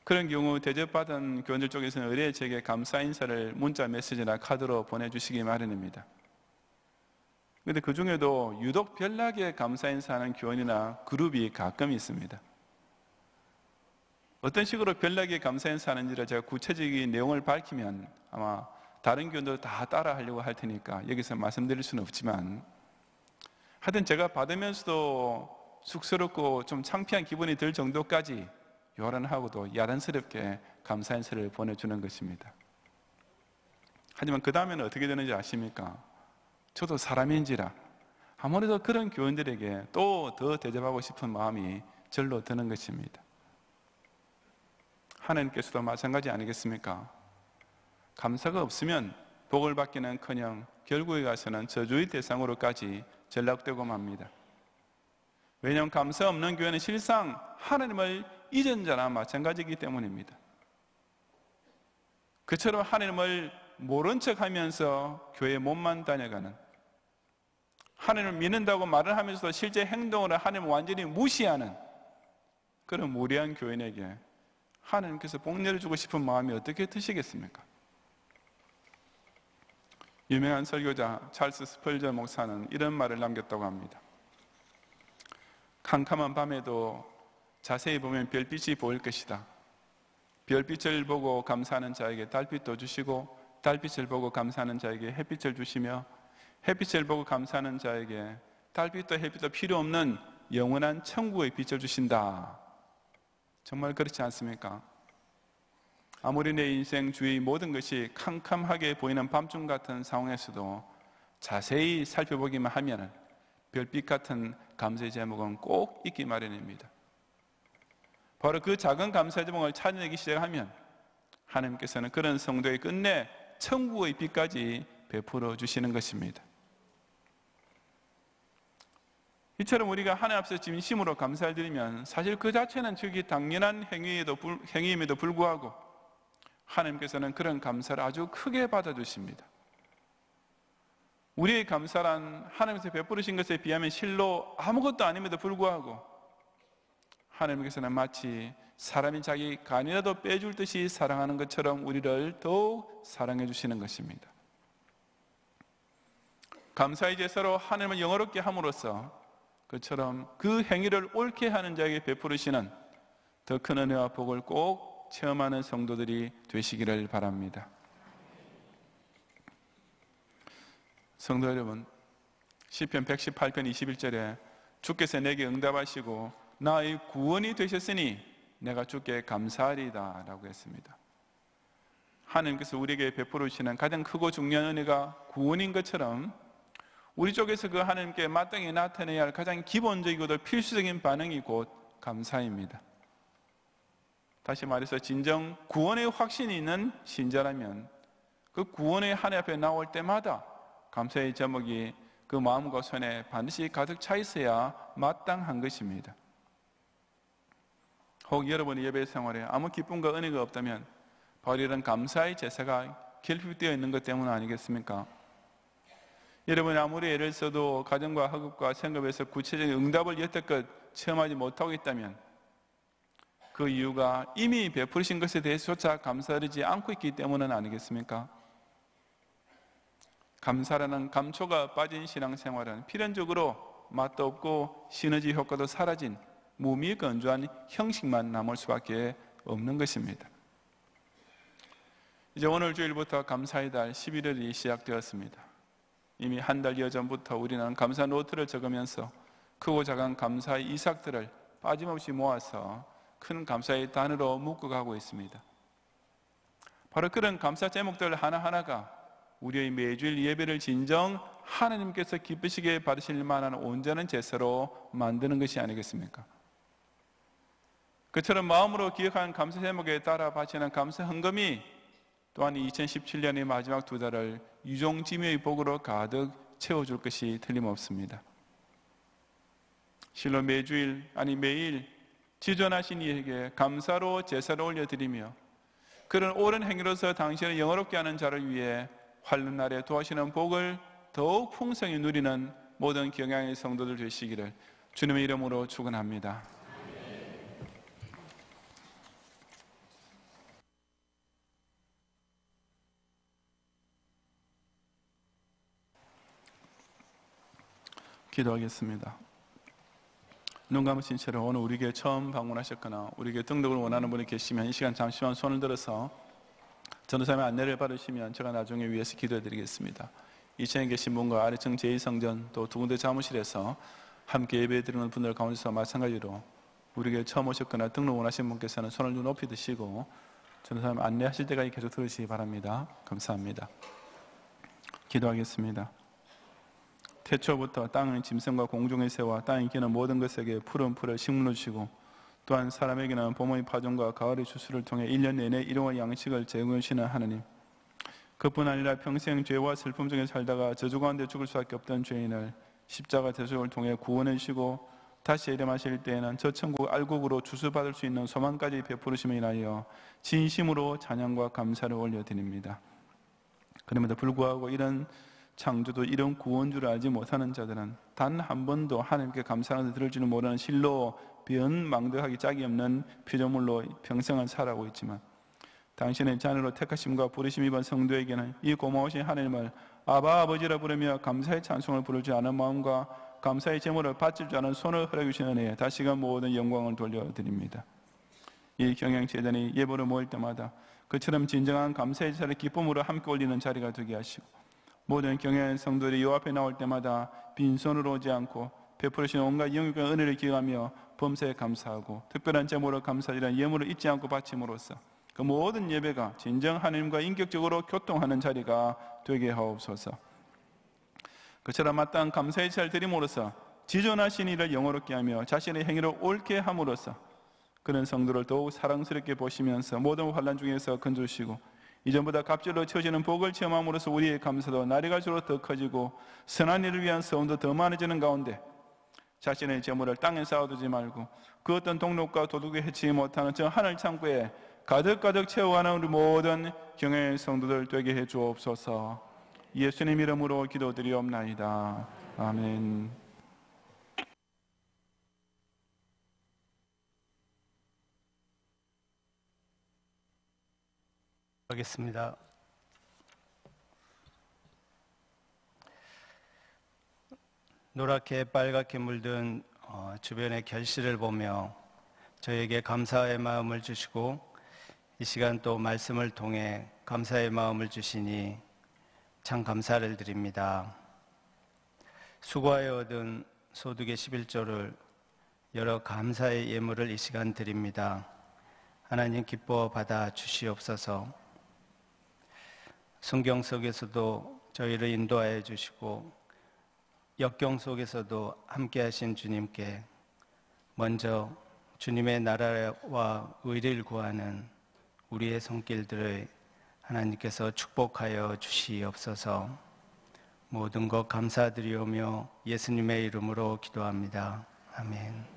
그런 경우 대접받은 교원들 쪽에서는 의뢰 제게 감사 인사를 문자 메시지나 카드로 보내주시기 마련입니다. 그런데 그 중에도 유독 별나게 감사 인사하는 교원이나 그룹이 가끔 있습니다. 어떤 식으로 별나게 감사 인사하는지를 제가 구체적인 내용을 밝히면 아마 다른 교원도 다 따라 하려고 할 테니까 여기서 말씀드릴 수는 없지만, 하여튼 제가 받으면서도 쑥스럽고 좀 창피한 기분이 들 정도까지 요란하고도 야단스럽게 감사 인사를 보내주는 것입니다. 하지만 그 다음에는 어떻게 되는지 아십니까? 저도 사람인지라 아무래도 그런 교인들에게 또 더 대접하고 싶은 마음이 절로 드는 것입니다. 하나님께서도 마찬가지 아니겠습니까? 감사가 없으면 복을 받기는커녕 결국에 가서는 저주의 대상으로까지 전락되고 맙니다. 왜냐하면 감사 없는 교회는 실상 하나님을 잊은 자나 마찬가지이기 때문입니다. 그처럼 하나님을 모른 척하면서 교회 몸만 다녀가는, 하나님을 믿는다고 말을 하면서도 실제 행동으로 하나님을 완전히 무시하는 그런 무례한 교인에게 하나님께서 복 내려주고 싶은 마음이 어떻게 드시겠습니까? 유명한 설교자 찰스 스펄전 목사는 이런 말을 남겼다고 합니다. 캄캄한 밤에도 자세히 보면 별빛이 보일 것이다. 별빛을 보고 감사하는 자에게 달빛도 주시고, 달빛을 보고 감사하는 자에게 햇빛을 주시며, 햇빛을 보고 감사하는 자에게 달빛도 햇빛도 필요 없는 영원한 천국의 빛을 주신다. 정말 그렇지 않습니까? 아무리 내 인생 주위 모든 것이 캄캄하게 보이는 밤중 같은 상황에서도 자세히 살펴보기만 하면 별빛 같은 감사의 제목은 꼭 있기 마련입니다. 바로 그 작은 감사의 제목을 찾아내기 시작하면 하나님께서는 그런 성도의 끝내 천국의 빛까지 베풀어 주시는 것입니다. 이처럼 우리가 하나님 앞에서 진심으로 감사를 드리면 사실 그 자체는 즉이 당연한 행위임에도 불구하고 하나님께서는 그런 감사를 아주 크게 받아주십니다. 우리의 감사란 하나님께서 베푸르신 것에 비하면 실로 아무것도 아님에도 불구하고 하나님께서는 마치 사람이 자기 간이라도 빼줄 듯이 사랑하는 것처럼 우리를 더욱 사랑해 주시는 것입니다. 감사의 제사로 하나님을 영화롭게 함으로써 그처럼 그 행위를 옳게 하는 자에게 베푸르시는 더 큰 은혜와 복을 꼭 체험하는 성도들이 되시기를 바랍니다. 성도 여러분, 시편 118편 21절에 주께서 내게 응답하시고 나의 구원이 되셨으니 내가 주께 감사하리이다 라고 했습니다. 하나님께서 우리에게 베풀으시는 가장 크고 중요한 은혜가 구원인 것처럼 우리 쪽에서 그 하나님께 마땅히 나타내야 할 가장 기본적이고도 필수적인 반응이 곧 감사입니다. 다시 말해서 진정 구원의 확신이 있는 신자라면 그 구원의 하나님 앞에 나올 때마다 감사의 제목이 그 마음과 손에 반드시 가득 차 있어야 마땅한 것입니다. 혹 여러분의 예배 생활에 아무 기쁨과 은혜가 없다면 바로 이런 감사의 제사가 결핍되어 있는 것 때문 아니겠습니까? 여러분이 아무리 애를 써도 가정과 학업과 생업에서 구체적인 응답을 여태껏 체험하지 못하고 있다면 그 이유가 이미 베푸신 것에 대해서조차 감사하지 않고 있기 때문은 아니겠습니까? 감사라는 감초가 빠진 신앙생활은 필연적으로 맛도 없고 시너지 효과도 사라진 무미건조한 형식만 남을 수밖에 없는 것입니다. 이제 오늘 주일부터 감사의 달 11월이 시작되었습니다. 이미 한 달여 전부터 우리는 감사 노트를 적으면서 크고 작은 감사의 이삭들을 빠짐없이 모아서 큰 감사의 단으로 묶어가고 있습니다. 바로 그런 감사 제목들 하나하나가 우리의 매주일 예배를 진정 하나님께서 기쁘시게 받으실 만한 온전한 제사로 만드는 것이 아니겠습니까? 그처럼 마음으로 기억한 감사 제목에 따라 바치는 감사 헌금이 또한 2017년의 마지막 두 달을 유종지묘의 복으로 가득 채워줄 것이 틀림없습니다. 실로 매주일 아니 매일 지존하신 이에게 감사로 제사를 올려드리며 그런 옳은 행위로서 당신을 영화롭게 하는 자를 위해 환난 날에 도와주시는 복을 더욱 풍성히 누리는 모든 경향의 성도들 되시기를 주님의 이름으로 축원합니다. 기도하겠습니다. 눈 감으신 채로 오늘 우리에게 처음 방문하셨거나 우리에게 등록을 원하는 분이 계시면 이 시간 잠시만 손을 들어서 전도사님의 안내를 받으시면 제가 나중에 위해서 기도해 드리겠습니다. 2층에 계신 분과 아래층 제2성전 또 두 군데 사무실에서 함께 예배 드리는 분들 가운데서 마찬가지로 우리에게 처음 오셨거나 등록 원하신 분께서는 손을 좀 높이 드시고 전도사님 안내하실 때까지 계속 들으시기 바랍니다. 감사합니다. 기도하겠습니다. 태초부터 땅의 짐승과 공중의 새와 땅에 기는 모든 것에게 푸른 풀을 식물로 주시고 또한 사람에게는 봄의 파종과 가을의 추수를 통해 1년 내내 일용할 양식을 제공해 주시는 하나님, 그뿐 아니라 평생 죄와 슬픔 중에 살다가 저주 가운데 죽을 수밖에 없던 죄인을 십자가 대속을 통해 구원해 주시고 다시 예림하실 때에는 저 천국 알곡으로 주수받을 수 있는 소망까지 베푸르심에 인하여 진심으로 찬양과 감사를 올려드립니다. 그럼에도 불구하고 이런 창조도 이런 구원주를 알지 못하는 자들은 단 한 번도 하나님께 감사하는 들을 줄은 모르는 실로 변망덕하기 짝이 없는 피조물로 평생을 살아가고 있지만 당신의 자녀로 택하심과 부르심 입은 성도에게는 이 고마우신 하나님을 아바 아버지라 부르며 감사의 찬송을 부를 줄 아는 마음과 감사의 제물을 바칠 줄 아는 손을 허락해 주시는 은혜에 다시금 모든 영광을 돌려드립니다. 이 경영재단이 예보를 모일 때마다 그처럼 진정한 감사의 제사를 기쁨으로 함께 올리는 자리가 되게 하시고 모든 경외하는 성도들이 요 앞에 나올 때마다 빈손으로 오지 않고 베풀으신 온갖 영육과 은혜를 기억하며 범사에 감사하고 특별한 제물로 감사드리는 예물을 잊지 않고 바침으로써 그 모든 예배가 진정 하나님과 인격적으로 교통하는 자리가 되게 하옵소서. 그처럼 마땅한 감사의 제사를 드림으로써 지존하신 이를 영화롭게 하며 자신의 행위를 옳게 함으로써 그런 성도를 더욱 사랑스럽게 보시면서 모든 환난 중에서 건져주시고 이전보다 갑절로 처지는 복을 체험함으로써 우리의 감사도 날이 갈수록 더 커지고 선한 일을 위한 소원도 더 많아지는 가운데 자신의 재물을 땅에 쌓아두지 말고 그 어떤 동력과 도둑에 해치지 못하는 저 하늘 창고에 가득가득 채워가는 우리 모든 경외의 성도들 되게 해 주옵소서. 예수님 이름으로 기도드리옵나이다. 아멘. 하겠습니다. 노랗게 빨갛게 물든 주변의 결실을 보며 저에게 감사의 마음을 주시고 이 시간 또 말씀을 통해 감사의 마음을 주시니 참 감사를 드립니다. 수고하여 얻은 소득의 11조를 여러 감사의 예물을 이 시간 드립니다. 하나님 기뻐 받아 주시옵소서. 성경 속에서도 저희를 인도하여 주시고 역경 속에서도 함께 하신 주님께 먼저 주님의 나라와 의를 구하는 우리의 손길들을 하나님께서 축복하여 주시옵소서. 모든 것 감사드리오며 예수님의 이름으로 기도합니다. 아멘.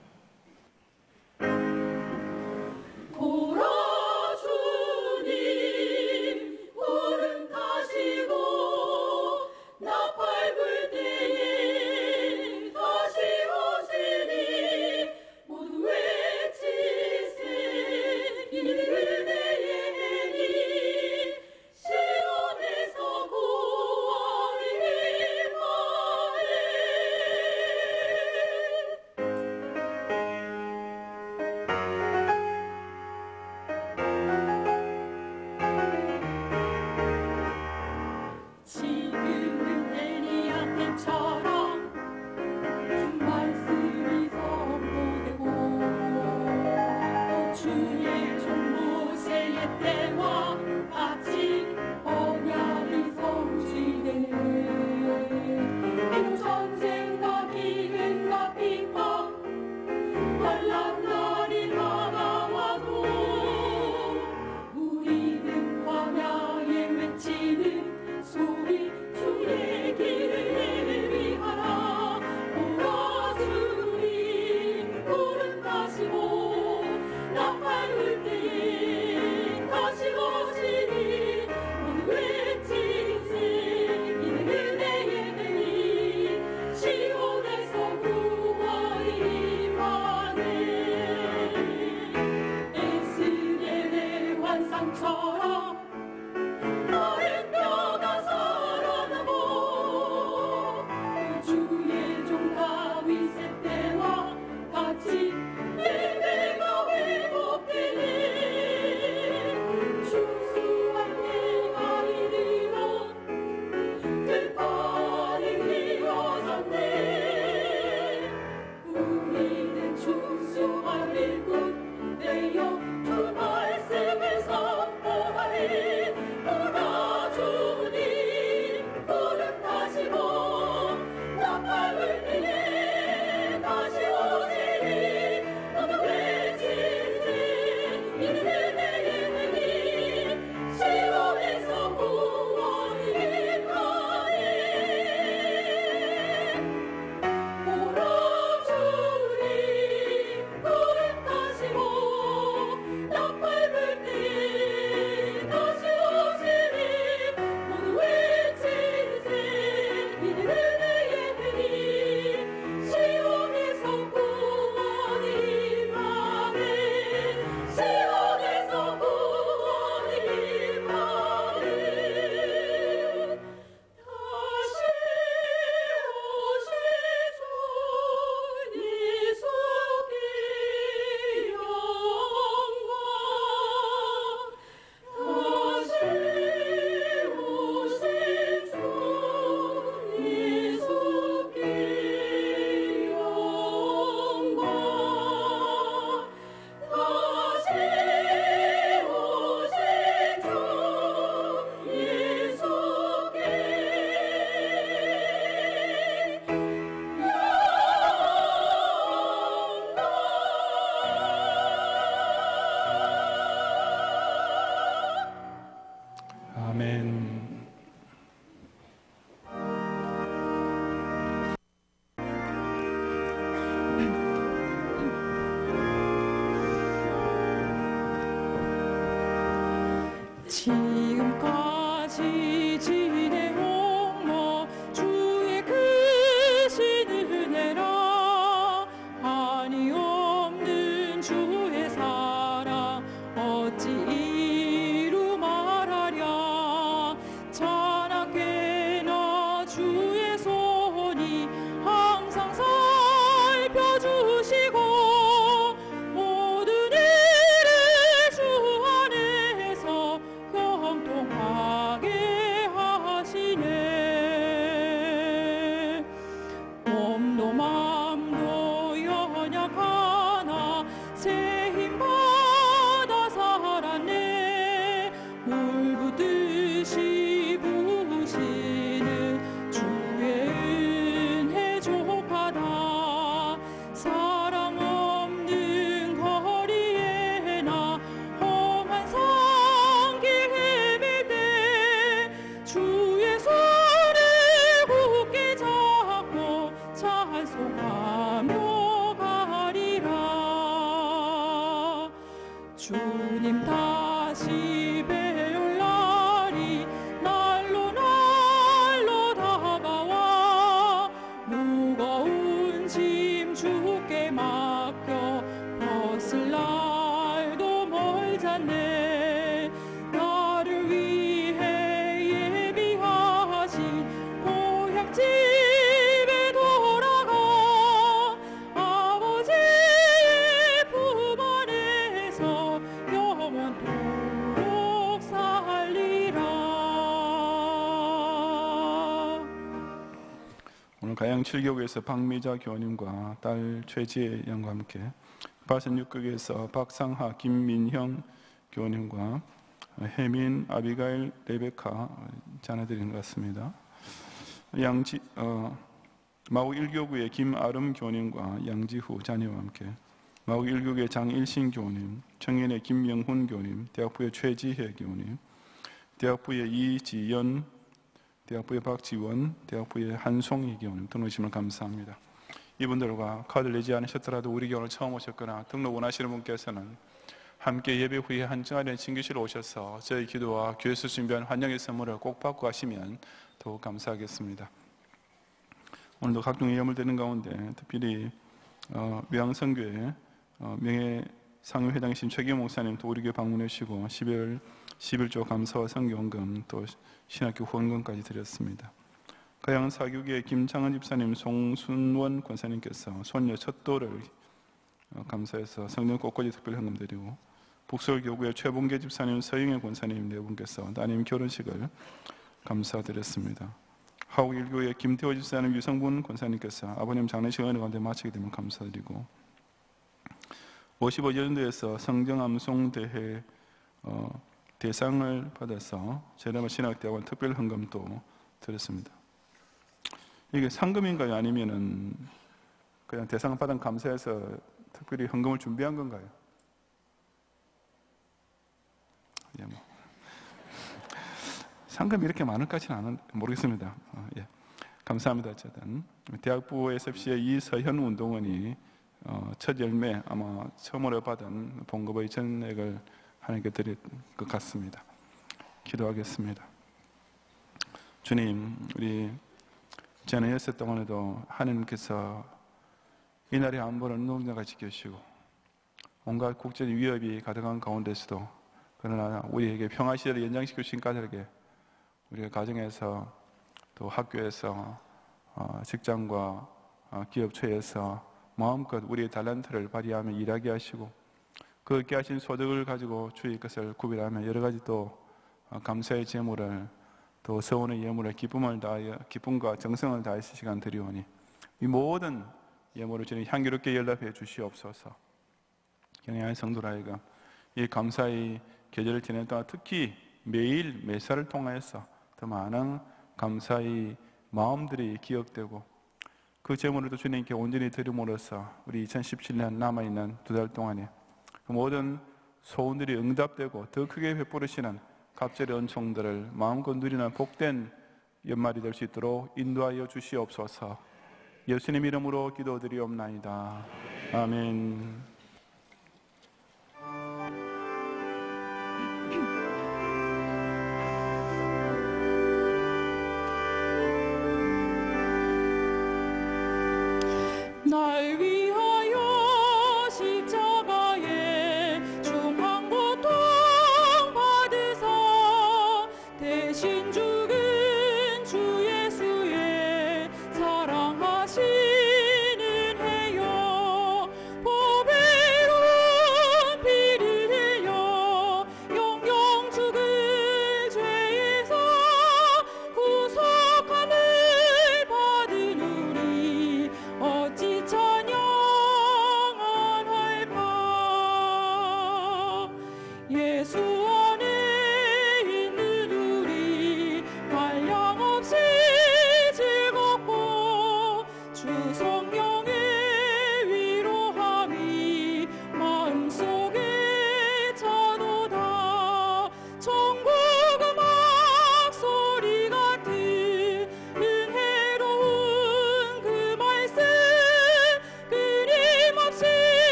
지금까지 지내온 뭐 주의 크신 은혜라 한이 없는 주의 사랑 어찌 이루 말하랴 자나깨나 주의 손이 항상 살펴주시고 모든 일을 주 안에서 형통하게 하시네 몸도 맘도 연약하나 새 힘받아 살았네 물 붓듯이 부으시는 주의 은혜 족하다 사람 없는 거리에 나 험한 산길 헤맬 때 주의 손을 굳게 잡고 찬송하며 가리라 주님 다시 배울 날이 날로 날로 다가와 무거운 짐 주께 맡겨 벗을 날도 멀잖네 나를 위해 예비하신 고향 집에 돌아가 아버지의 품 안에서 영원토록 살리라 오늘 가양 7교구에서 박미자 교우님과 딸 최지혜 양과 함께 86교구에서 박상하 김민형 교우님과 혜민 아비가일 레베카 자녀들인 것 같습니다. 마곡 1교구의 김아름 교우님과 양지후 자녀와 함께 마곡 1교구의 장일신 교우님, 청년의 김명훈 교우님, 대학부의 최지혜 교우님, 대학부의 이지연, 대학부의 박지원, 대학부의 한송희 교우님 등록하심을 감사합니다. 이분들과 카드를 내지 않으셨더라도 우리 교회를 처음 오셨거나 등록 원하시는 분께서는 함께 예배 후에 한정하는 진교실에 오셔서 저희 기도와 교회에서 준비한 환영의 선물을 꼭 받고 가시면 더욱 감사하겠습니다. 오늘도 각종 예물 드리는 가운데 특별히 명성교회 명예상회장이신 최기호 목사님 또 우리 교회 방문해 주시고 12월 11조 감사와 선교원금 또 신학교 후원금까지 드렸습니다. 가양 사교계의 김창은 집사님, 송순원 권사님께서 손녀 첫돌을 감사해서 성령 꽃꽂이 특별 헌금 드리고 북서울교구의 최봉계 집사님, 서영애 권사님 네 분께서 따님 결혼식을 감사드렸습니다. 하옥 1교의 김태호 집사님, 유성분 권사님께서 아버님 장례식 은혜 가운데 마치게 되면 감사드리고 55년도에서 성정암송대회 대상을 받아서 제라마 신학대학원 특별 헌금도 드렸습니다. 이게 상금인가요? 아니면은 그냥 대상을 받은 감사해서 특별히 헌금을 준비한 건가요? 예, 뭐. 상금이 이렇게 많을까지는 모르겠습니다. 예. 감사합니다. 어쨌든 대학부 SFC의 이서현 운동원이 첫 열매 아마 처음으로 받은 봉급의 전액을 하나님께 드릴 것 같습니다. 기도하겠습니다. 주님, 우리 지난 열흘 동안에도 하나님께서 이날의 안보를 농장을 지켜주시고 온갖 국제적 위협이 가득한 가운데서도 그러나 우리에게 평화시대를 연장시켜 주신 까닭에 우리가 가정에서 또 학교에서 직장과 기업처에서 마음껏 우리의 달란트를 발휘하며 일하게 하시고 그 얻게 하신 소득을 가지고 주의 것을 구별하며 여러 가지 또 감사의 제물을 또 서원의 예물을 기쁨을 다하여 기쁨과 정성을 다해서 시간 드리오니 이 모든 예물을 주님 향기롭게 연락해 주시옵소서. 경영한 성도라이가 이 감사의 계절을 지낸 동안 특히 매일 매사를 통하여서 더 많은 감사의 마음들이 기억되고 그 제물을 또 주님께 온전히 드림으로써 우리 2017년 남아있는 두 달 동안에 그 모든 소원들이 응답되고 더 크게 베풀으시는 갑절의 은총들을 마음껏 누리는 복된 연말이 될 수 있도록 인도하여 주시옵소서. 예수님 이름으로 기도드리옵나이다. 아멘.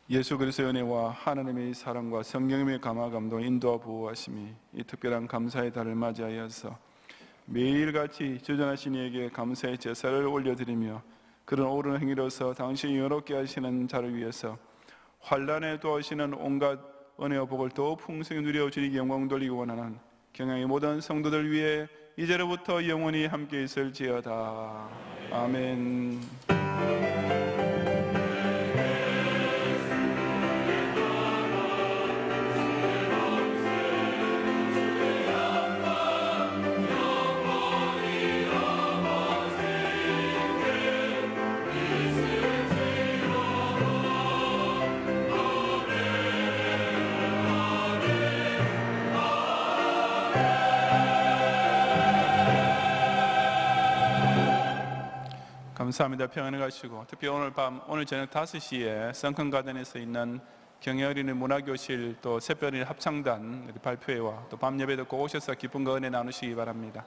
예수 그리스도의 은혜와 하나님의 사랑과 성령님의 감화 감동 인도와 보호하심이 이 특별한 감사의 달을 맞이하여서 매일같이 주전하신 이에게 감사의 제사를 올려드리며 그런 옳은 행위로서 당신이 영롭게 하시는 자를 위해서 환난에 도우시는 온갖 은혜와 복을 더욱 풍성히 누려 주님께 영광 돌리기 원하는 경향의 모든 성도들 위해 이제로부터 영원히 함께 있을지어다. 아멘. 감사합니다. 평안히 가시고 특히 오늘 밤 오늘 저녁 5시에 성큰가든에서 있는 경애어린이 문화교실 또 새별이 합창단 발표회와 또 밤예배도 꼭 오셔서 기쁨과 은혜 나누시기 바랍니다.